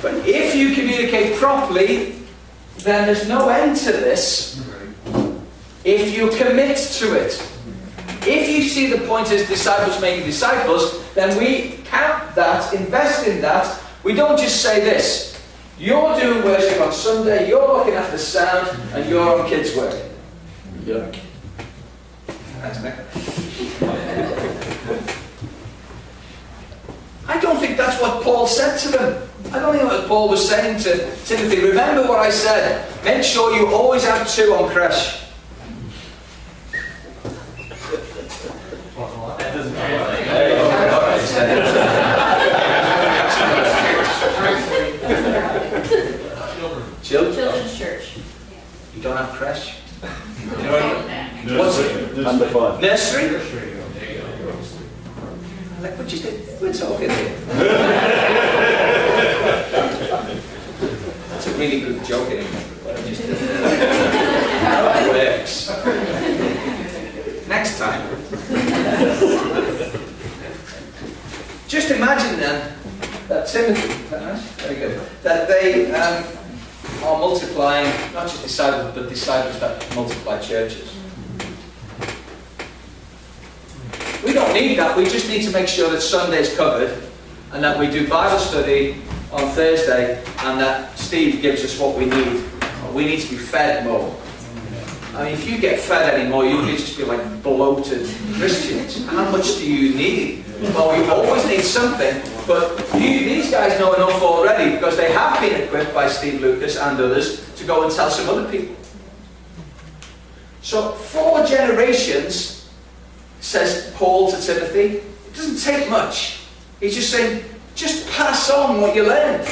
But if you communicate properly, then there's no end to this. If you commit to it. If you see the point as disciples making disciples, then we count that, invest in that. We don't just say this. You're doing worship on Sunday, you're looking after the sound, and you're on kids' work. Yeah. Thanks, Nick. I don't think that's what Paul said to them. I don't think what Paul was saying to Timothy. Remember what I said. Make sure you always have 2 on creche. That doesn't Children's church. You don't have creche? Nursery. Under 5. Nursery? Like what you did? We're talking here. That's a really good joke in what I just did. How it works. Next time. Just imagine then that Timothy, very good, that they are multiplying, not just disciples, but disciples that multiply churches. We don't need that, we just need to make sure that Sunday's covered and that we do Bible study on Thursday and that Steve gives us what we need. We need to be fed more. I mean, if you get fed anymore, you'll just be like bloated Christians. How much do you need? Well, you always need something, but these guys know enough already because they have been equipped by Steve Lucas and others to go and tell some other people. So 4 generations, says Paul to Timothy, it doesn't take much. He's just saying, just pass on what you learned.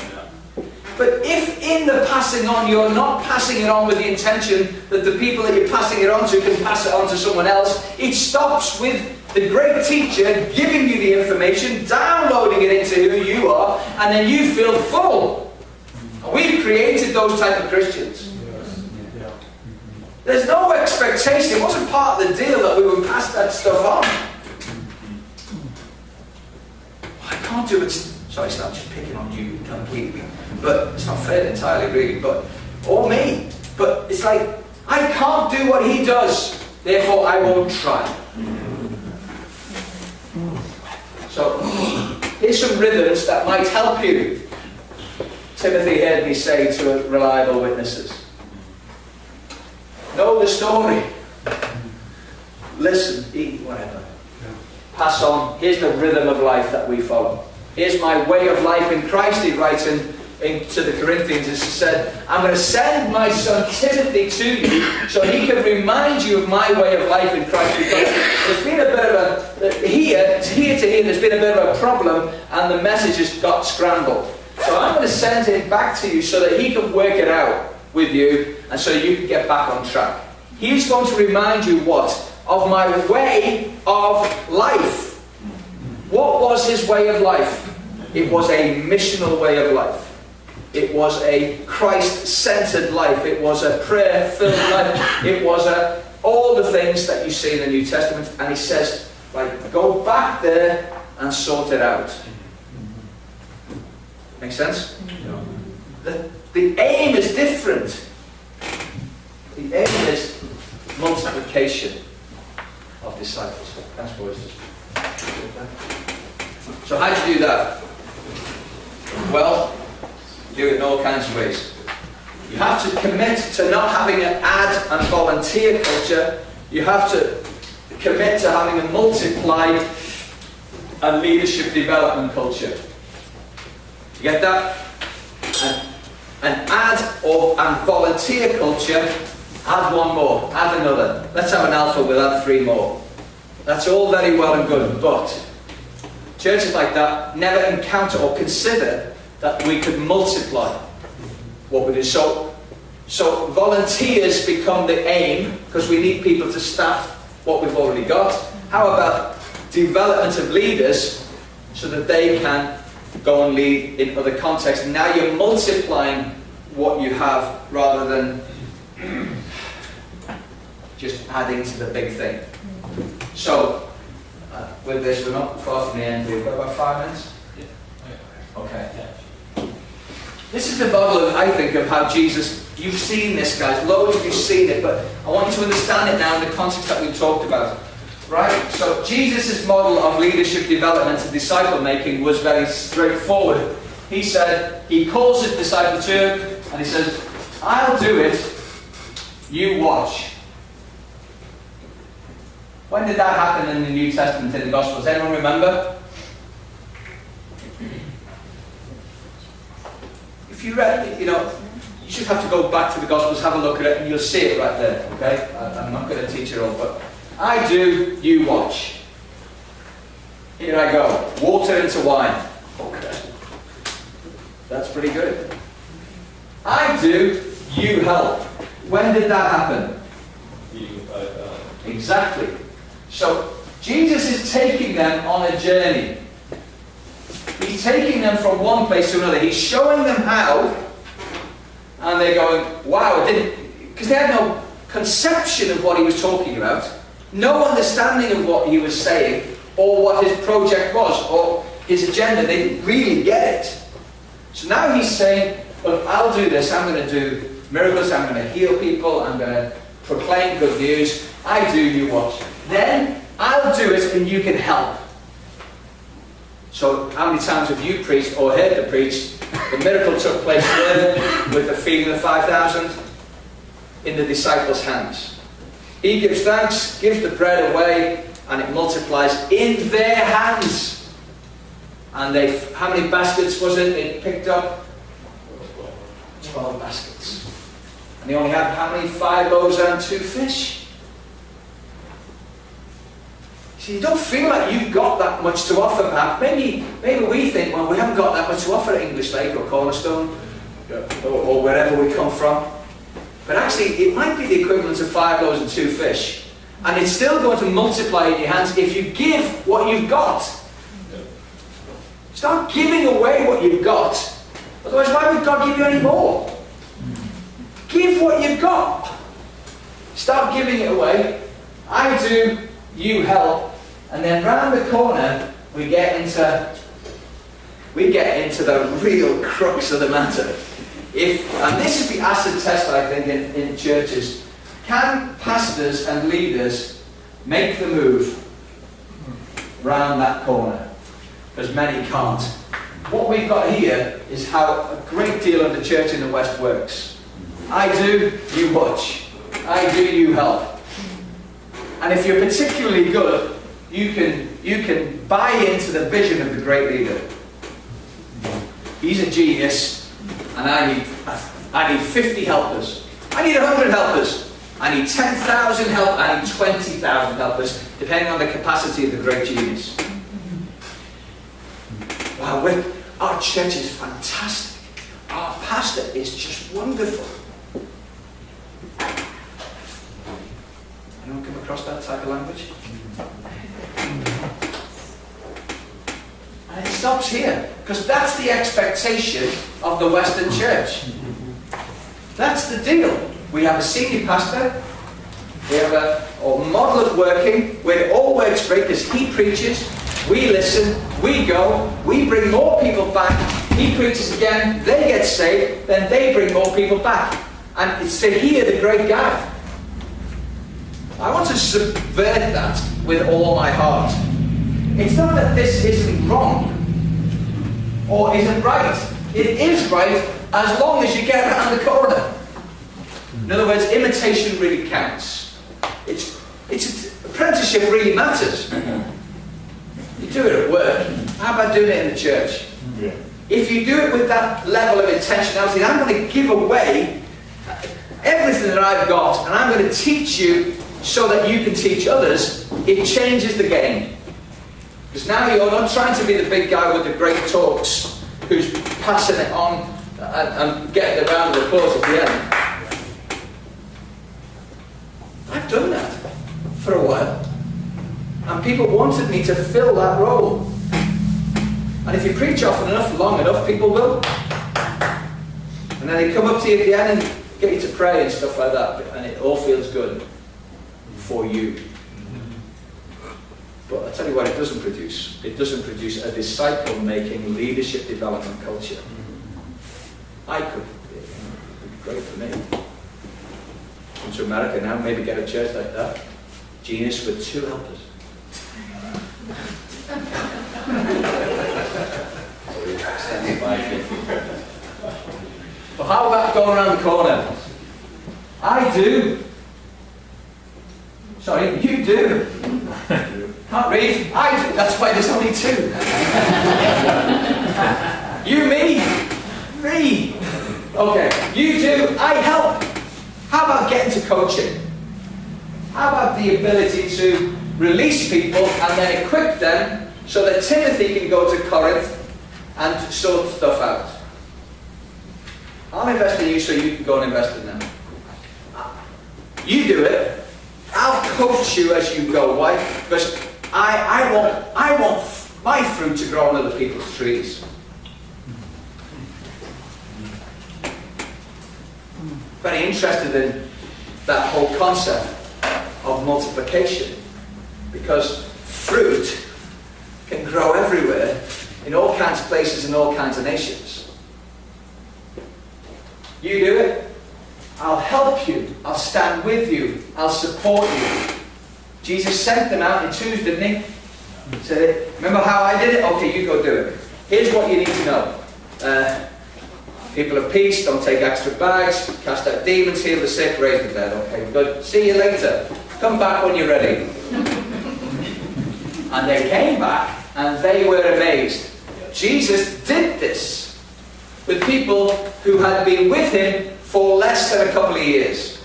But if in the passing on you're not passing it on with the intention that the people that you're passing it on to can pass it on to someone else, it stops with the great teacher giving you the information, downloading it into who you are, and then you feel full. And we've created those type of Christians. There's no expectation. It wasn't part of the deal that we would pass that stuff on. I can't do it. Sorry, it's not just picking on you completely. But it's not fair entirely, really. Or me. But it's like, I can't do what he does. Therefore, I won't try. So, here's some rhythms that might help you. Timothy heard me say to reliable witnesses. Know the story. Listen, eat, whatever. Pass on. Here's the rhythm of life that we follow. Here's my way of life in Christ, he writes to the Corinthians. He said, I'm going to send my son Timothy to you so he can remind you of my way of life in Christ, because there's been a bit of a, here to here, there's been a bit of a problem and the message has got scrambled. So I'm going to send him back to you so that he can work it out with you and so you can get back on track. He's going to remind you what? Of my way of life. What was his way of life? It was a missional way of life. It was a Christ-centered life. It was a prayer-filled life. It was all the things that you see in the New Testament. And he says, like, go back there and sort it out. Make sense? The aim is different. The aim is multiplication of disciples. Thanks, boys. So how do you do that? Well, do it in all kinds of ways. You have to commit to not having an ad and volunteer culture. You have to commit to having a multiplied and leadership development culture. You get that? And volunteer culture, add one more, add another. Let's have an alpha, we'll add 3 more. That's all very well and good, but churches like that never encounter or consider that we could multiply what we do. So volunteers become the aim, because we need people to staff what we've already got. How about development of leaders so that they can go and lead in other contexts? Now you're multiplying what you have rather than just adding to the big thing. So, with this, we're not far from the end. We've got about 5 minutes? Okay. This is the model, I think, of how Jesus, you've seen this, guys, loads of you've seen it, but I want you to understand it now in the context that we talked about. Right? So, Jesus' model of leadership development and disciple making was very straightforward. He said, he calls his disciple to him, and he says, I'll do it, you watch. When did that happen in the New Testament, in the Gospels? Anyone remember? If you read, you just have to go back to the Gospels, have a look at it, and you'll see it right there, okay? I'm not going to teach it all, but I do, you watch. Here I go. Water into wine. Okay. That's pretty good. I do, you help. When did that happen? Exactly. So, Jesus is taking them on a journey. He's taking them from one place to another. He's showing them how, and they're going, wow, it didn't, because they had no conception of what he was talking about, no understanding of what he was saying, or what his project was, or his agenda. They didn't really get it. So now he's saying, look, I'll do this. I'm going to do miracles. I'm going to heal people. I'm going to proclaim good news. I do, you watch. Then I'll do it and you can help. So how many times have you preached or heard the preach? The miracle took place with the feeding of 5,000 in the disciples' hands. He gives thanks, gives the bread away, and it multiplies in their hands. And how many baskets was it they picked up? 12 baskets. And they only had how many? 5 loaves and 2 fish. So you don't feel like you've got that much to offer, Pat. Maybe we think, well, we haven't got that much to offer at English Lake or Cornerstone or wherever we come from. But actually, it might be the equivalent of 5 loaves and 2 fish. And it's still going to multiply in your hands if you give what you've got. Start giving away what you've got. Otherwise, why would God give you any more? Give what you've got. Start giving it away. I do, you help. And then round the corner, we get into the real crux of the matter. And this is the acid test, I think, in churches. Can pastors and leaders make the move round that corner? Because many can't. What we've got here is how a great deal of the church in the West works. I do, you watch. I do, you help. And if you're particularly good, you can buy into the vision of the great leader. He's a genius, and I need 50 helpers. I need 100 helpers. I need 10,000 help. I need 20,000 helpers, depending on the capacity of the great genius. Wow, our church is fantastic. Our pastor is just wonderful. Anyone come across that type of language? And it stops here, because that's the expectation of the Western church. That's the deal. We have a senior pastor, we have a model of working where it all works great because he preaches, we listen, we go, we bring more people back, he preaches again, they get saved, then they bring more people back. And it's to hear the great guy. I want to subvert that with all my heart. It's not that this isn't wrong or isn't right. It is right as long as you get around the corner. In other words, imitation really counts. Apprenticeship apprenticeship really matters. You do it at work. How about doing it in the church? Yeah. If you do it with that level of intentionality, I'm going to give away everything that I've got, and I'm going to teach you so that you can teach others, it changes the game. Because now you're not trying to be the big guy with the great talks who's passing it on and getting the round of applause at the end. I've done that for a while. And people wanted me to fill that role. And if you preach often enough, long enough, people will. And then they come up to you at the end and get you to pray and stuff like that. And it all feels good for you. But I tell you what it doesn't produce. It doesn't produce a disciple-making, leadership development culture. I could. It would be great for me. Come to America now, maybe get a church like that. Genius with 2 helpers. But how about going around the corner? I do. Sorry, you do. Can't read? I do. That's why there's only 2. You, me, 3. Okay, you do, I help. How about getting to coaching? How about the ability to release people and then equip them so that Timothy can go to Corinth and sort stuff out? I'll invest in you so you can go and invest in them. You do it. I'll coach you as you go. Why? Because I want my fruit to grow on other people's trees. Very interested in that whole concept of multiplication, because fruit can grow everywhere in all kinds of places in all kinds of nations. You do it, I'll help you, I'll stand with you, I'll support you. Jesus sent them out in 2s, didn't he? He said, remember how I did it? Okay, you go do it. Here's what you need to know. People of peace, don't take extra bags, cast out demons, heal the sick, raise the dead. Okay, good. See you later. Come back when you're ready. And they came back and they were amazed. Jesus did this with people who had been with him for less than a couple of years.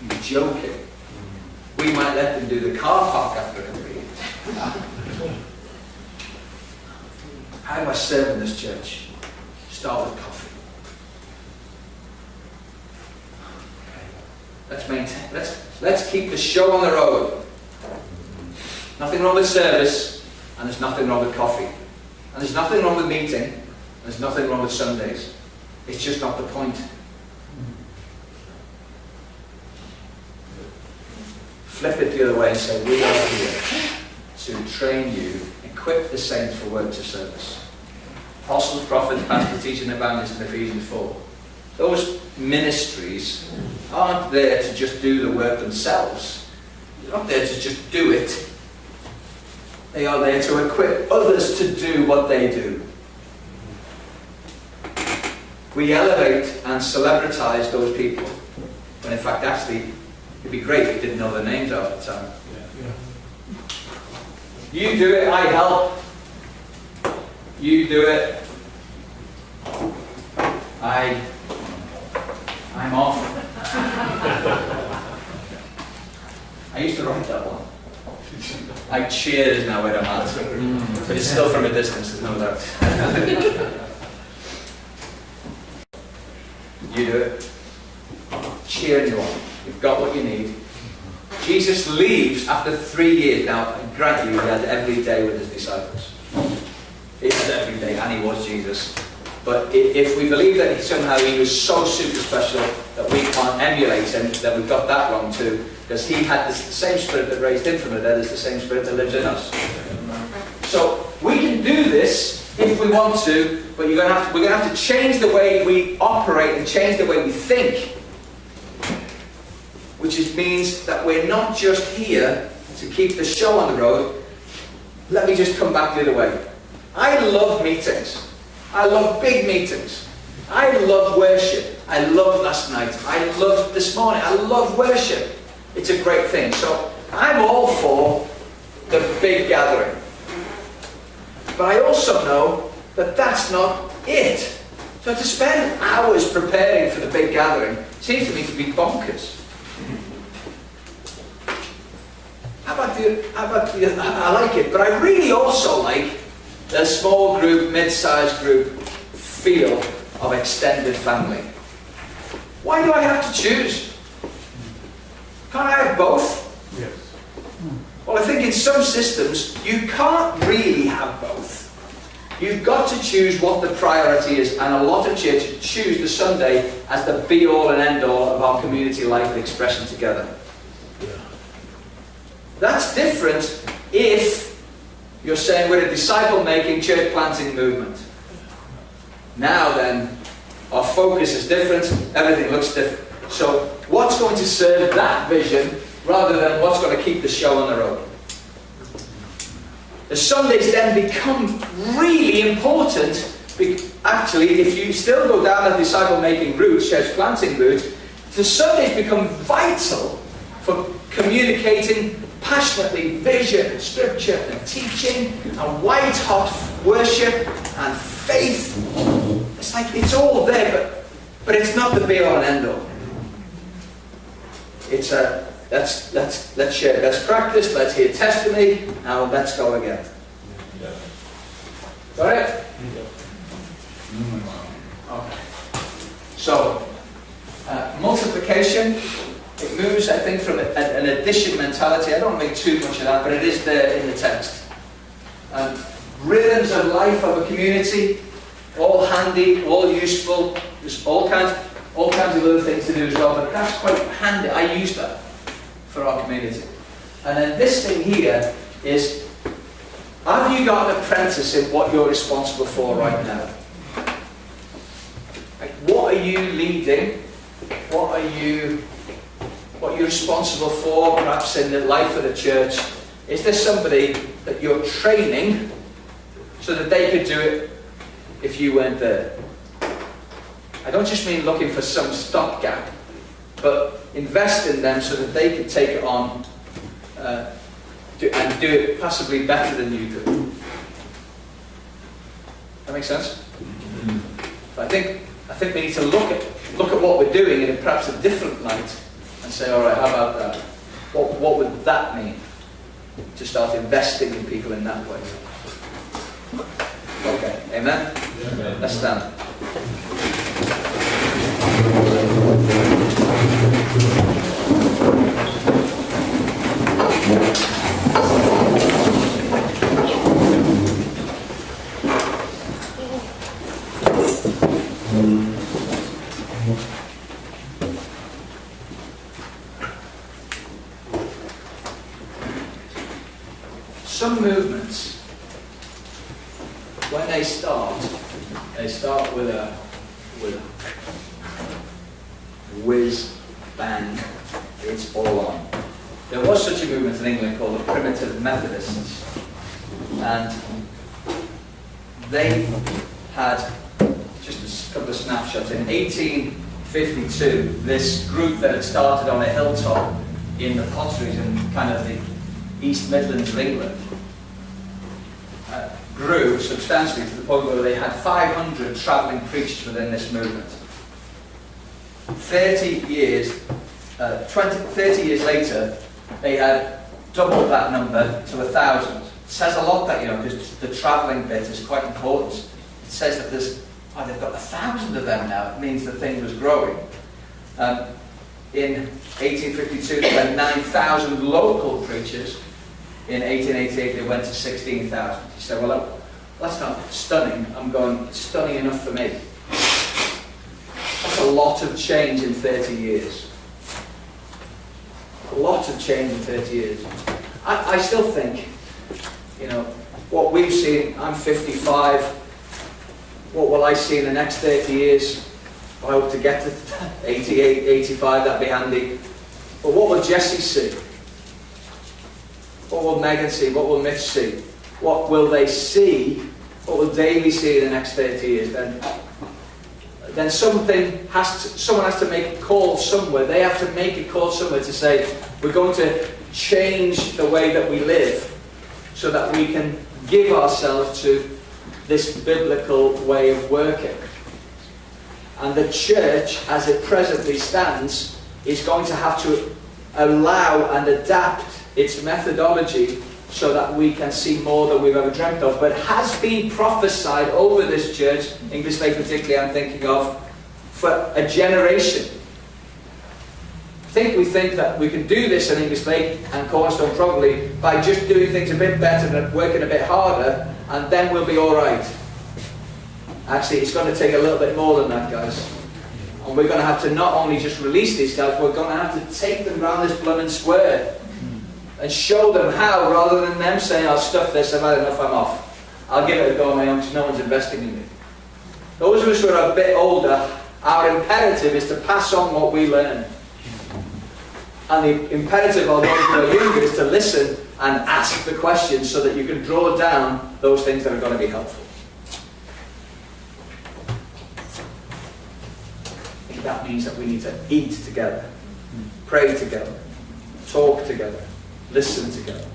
You're joking. We might let them do the car park after a couple of years. How do I serve in this church? Start with coffee. Let's maintain. Let's keep the show on the road. Nothing wrong with service, and there's nothing wrong with coffee, and there's nothing wrong with meeting, and there's nothing wrong with Sundays. It's just not the point. Flip it the other way and say, we are here to train you, equip the saints for works of service. Apostles, prophets, pastors, teachers, and evangelists in Ephesians 4. Those ministries aren't there to just do the work themselves. They're not there to just do it. They are there to equip others to do what they do. We elevate and celebritize those people, when in fact actually it'd be great if you didn't know their names half the time. You do it, I help. You do it, I'm off. I used to write that one. I cheers now when I'm at. But it's still from a distance, there's no doubt. You do it. Cheering you on. You've got what you need. Jesus leaves after 3 years. Now, grant you, he had every day with his disciples. He had every day, and he was Jesus. But if we believe that somehow he was so super special that we can't emulate him, then we've got that wrong too. Because he had the same spirit that raised him from the dead is the same spirit that lives in us. So we can do this if we want to, but we're going to have to change the way we operate and change the way we think. Which means that we're not just here to keep the show on the road. Let me just come back the other way. I love meetings. I love big meetings. I love worship. I loved last night. I loved this morning. I love worship. it's a great thing. So I'm all for the big gathering. But I also know that that's not it. So to spend hours preparing for the big gathering seems to me to be bonkers. I like it, but I really also like the small group, mid-sized group feel of extended family. Why do I have to choose? Can't I have both? Yes. Well, I think in some systems you can't really have both. You've got to choose what the priority is, and a lot of churches choose the Sunday as the be-all and end-all of our community life and expression together. That's different if you're saying we're a disciple-making, church-planting movement. Now then, our focus is different, everything looks different. So what's going to serve that vision rather than what's going to keep the show on the road? The Sundays then become really important. Actually, if you still go down that disciple-making route, church-planting route, the Sundays become vital for communicating passionately vision and scripture and teaching and white-hot worship and faith. It's like it's all there, but it's not the be-all and end-all. It's a let's share best practice, let's hear testimony, now let's go again. Yeah. Got it? Okay. So, multiplication, it moves, I think, from an addition mentality. I don't want to make too much of that, but it is there in the text. Rhythms of life of a community, all handy, all useful. There's all kinds of other things to do as well, but that's quite handy. I use that for our community. And then this thing here is, have you got an apprentice in what you're responsible for right now? Like, what are you leading? What are you responsible for, perhaps in the life of the church? Is there somebody that you're training so that they could do it if you weren't there? I don't just mean looking for some stopgap, but invest in them so that they can take it on and do it possibly better than you do. That makes sense? I think we need to look at what we're doing in perhaps a different light and say, all right, how about that? What would that mean to start investing in people in that way? Okay, amen? Amen. Let's stand. Some movements, when they start with a whiz bang, it's all on. There was such a movement in England called the Primitive Methodists, and they had, just a couple of snapshots, in 1852, this group that had started on a hilltop in the potteries in kind of the East Midlands of England grew substantially to the point where they had 500 travelling preachers within this movement. 30 years later, they had doubled that number to 1,000. It says a lot that, because the travelling bit is quite important. It says that they've got 1,000 of them now. It means the thing was growing. In 1852, they had 9,000 local preachers. In 1888, they went to 16,000. You say, well, that's not stunning. I'm going, it's stunning enough for me. That's a lot of change in 30 years. A lot of change in 30 years. I still think, what we've seen, I'm 55. What will I see in the next 30 years? I hope to get to 88, 85, that'd be handy. But what will Jesse see? What will Megan see? What will Mitch see? What will they see? What will Davey see in the next 30 years? Then then someone has to make a call somewhere. They have to make a call somewhere to say, we're going to change the way that we live so that we can give ourselves to this biblical way of working. And the church, as it presently stands, is going to have to allow and adapt its methodology so that we can see more than we've ever dreamt of. But has been prophesied over this church, English Lake particularly I'm thinking of, for a generation. We think that we can do this in English Lake and Cornerstone probably by just doing things a bit better and working a bit harder, and then we'll be alright. Actually, it's going to take a little bit more than that, guys. And we're going to have to not only just release these guys, we're going to have to take them round this blooming square and show them how, rather than them saying, I'll stuff this, I've had enough, I'm off. I'll give it a go on my own because no one's investing in me. Those of us who are a bit older, our imperative is to pass on what we learn. And the imperative of those who are younger is to listen and ask the questions so that you can draw down those things that are going to be helpful. I think that means that we need to eat together, pray together, talk together, listen together.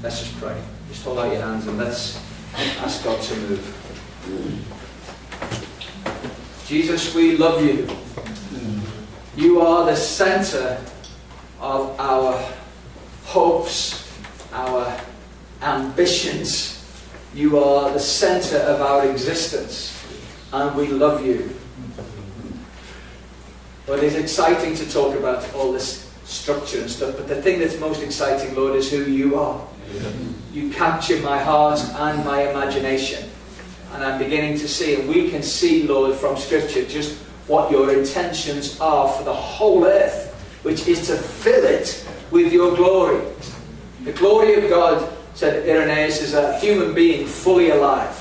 Let's just pray. Just hold out your hands and let's ask God to move. Jesus, we love you. You are the center of our hopes, our ambitions. You are the center of our existence, and we love you. Well, it's exciting to talk about all this structure and stuff, but the thing that's most exciting, Lord, is who you are. You capture my heart and my imagination, and I'm beginning to see, and we can see, Lord, from Scripture, just what your intentions are for the whole earth, which is to fill it with your glory. The glory of God, said Irenaeus, is a human being fully alive.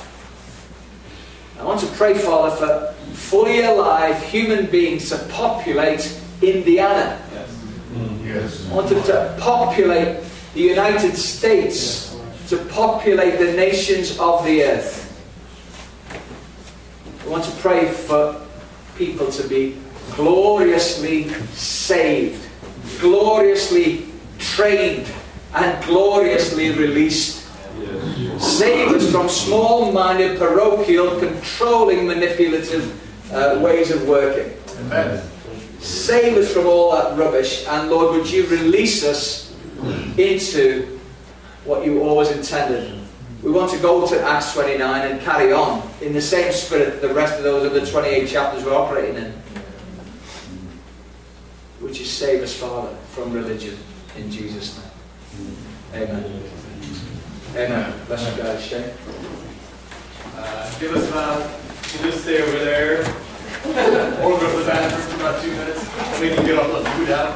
I want to pray, Father, for fully alive human beings to populate Indiana. Yes. I want them to populate the United States, to populate the nations of the earth. I want to pray for people to be gloriously saved, gloriously trained, and gloriously released. Save us from small-minded, parochial, controlling, manipulative ways of working. Amen. Save us from all that rubbish, and Lord, would you release us into what you always intended. We want to go to Acts 29 and carry on in the same spirit that the rest of those of the 28 chapters were operating in. Would you save us, Father, from religion, in Jesus' name. Amen. Amen. Bless you guys, Shane. Give us you just stay over there, or go to the bathroom for about 2 minutes, and we can get all the food out.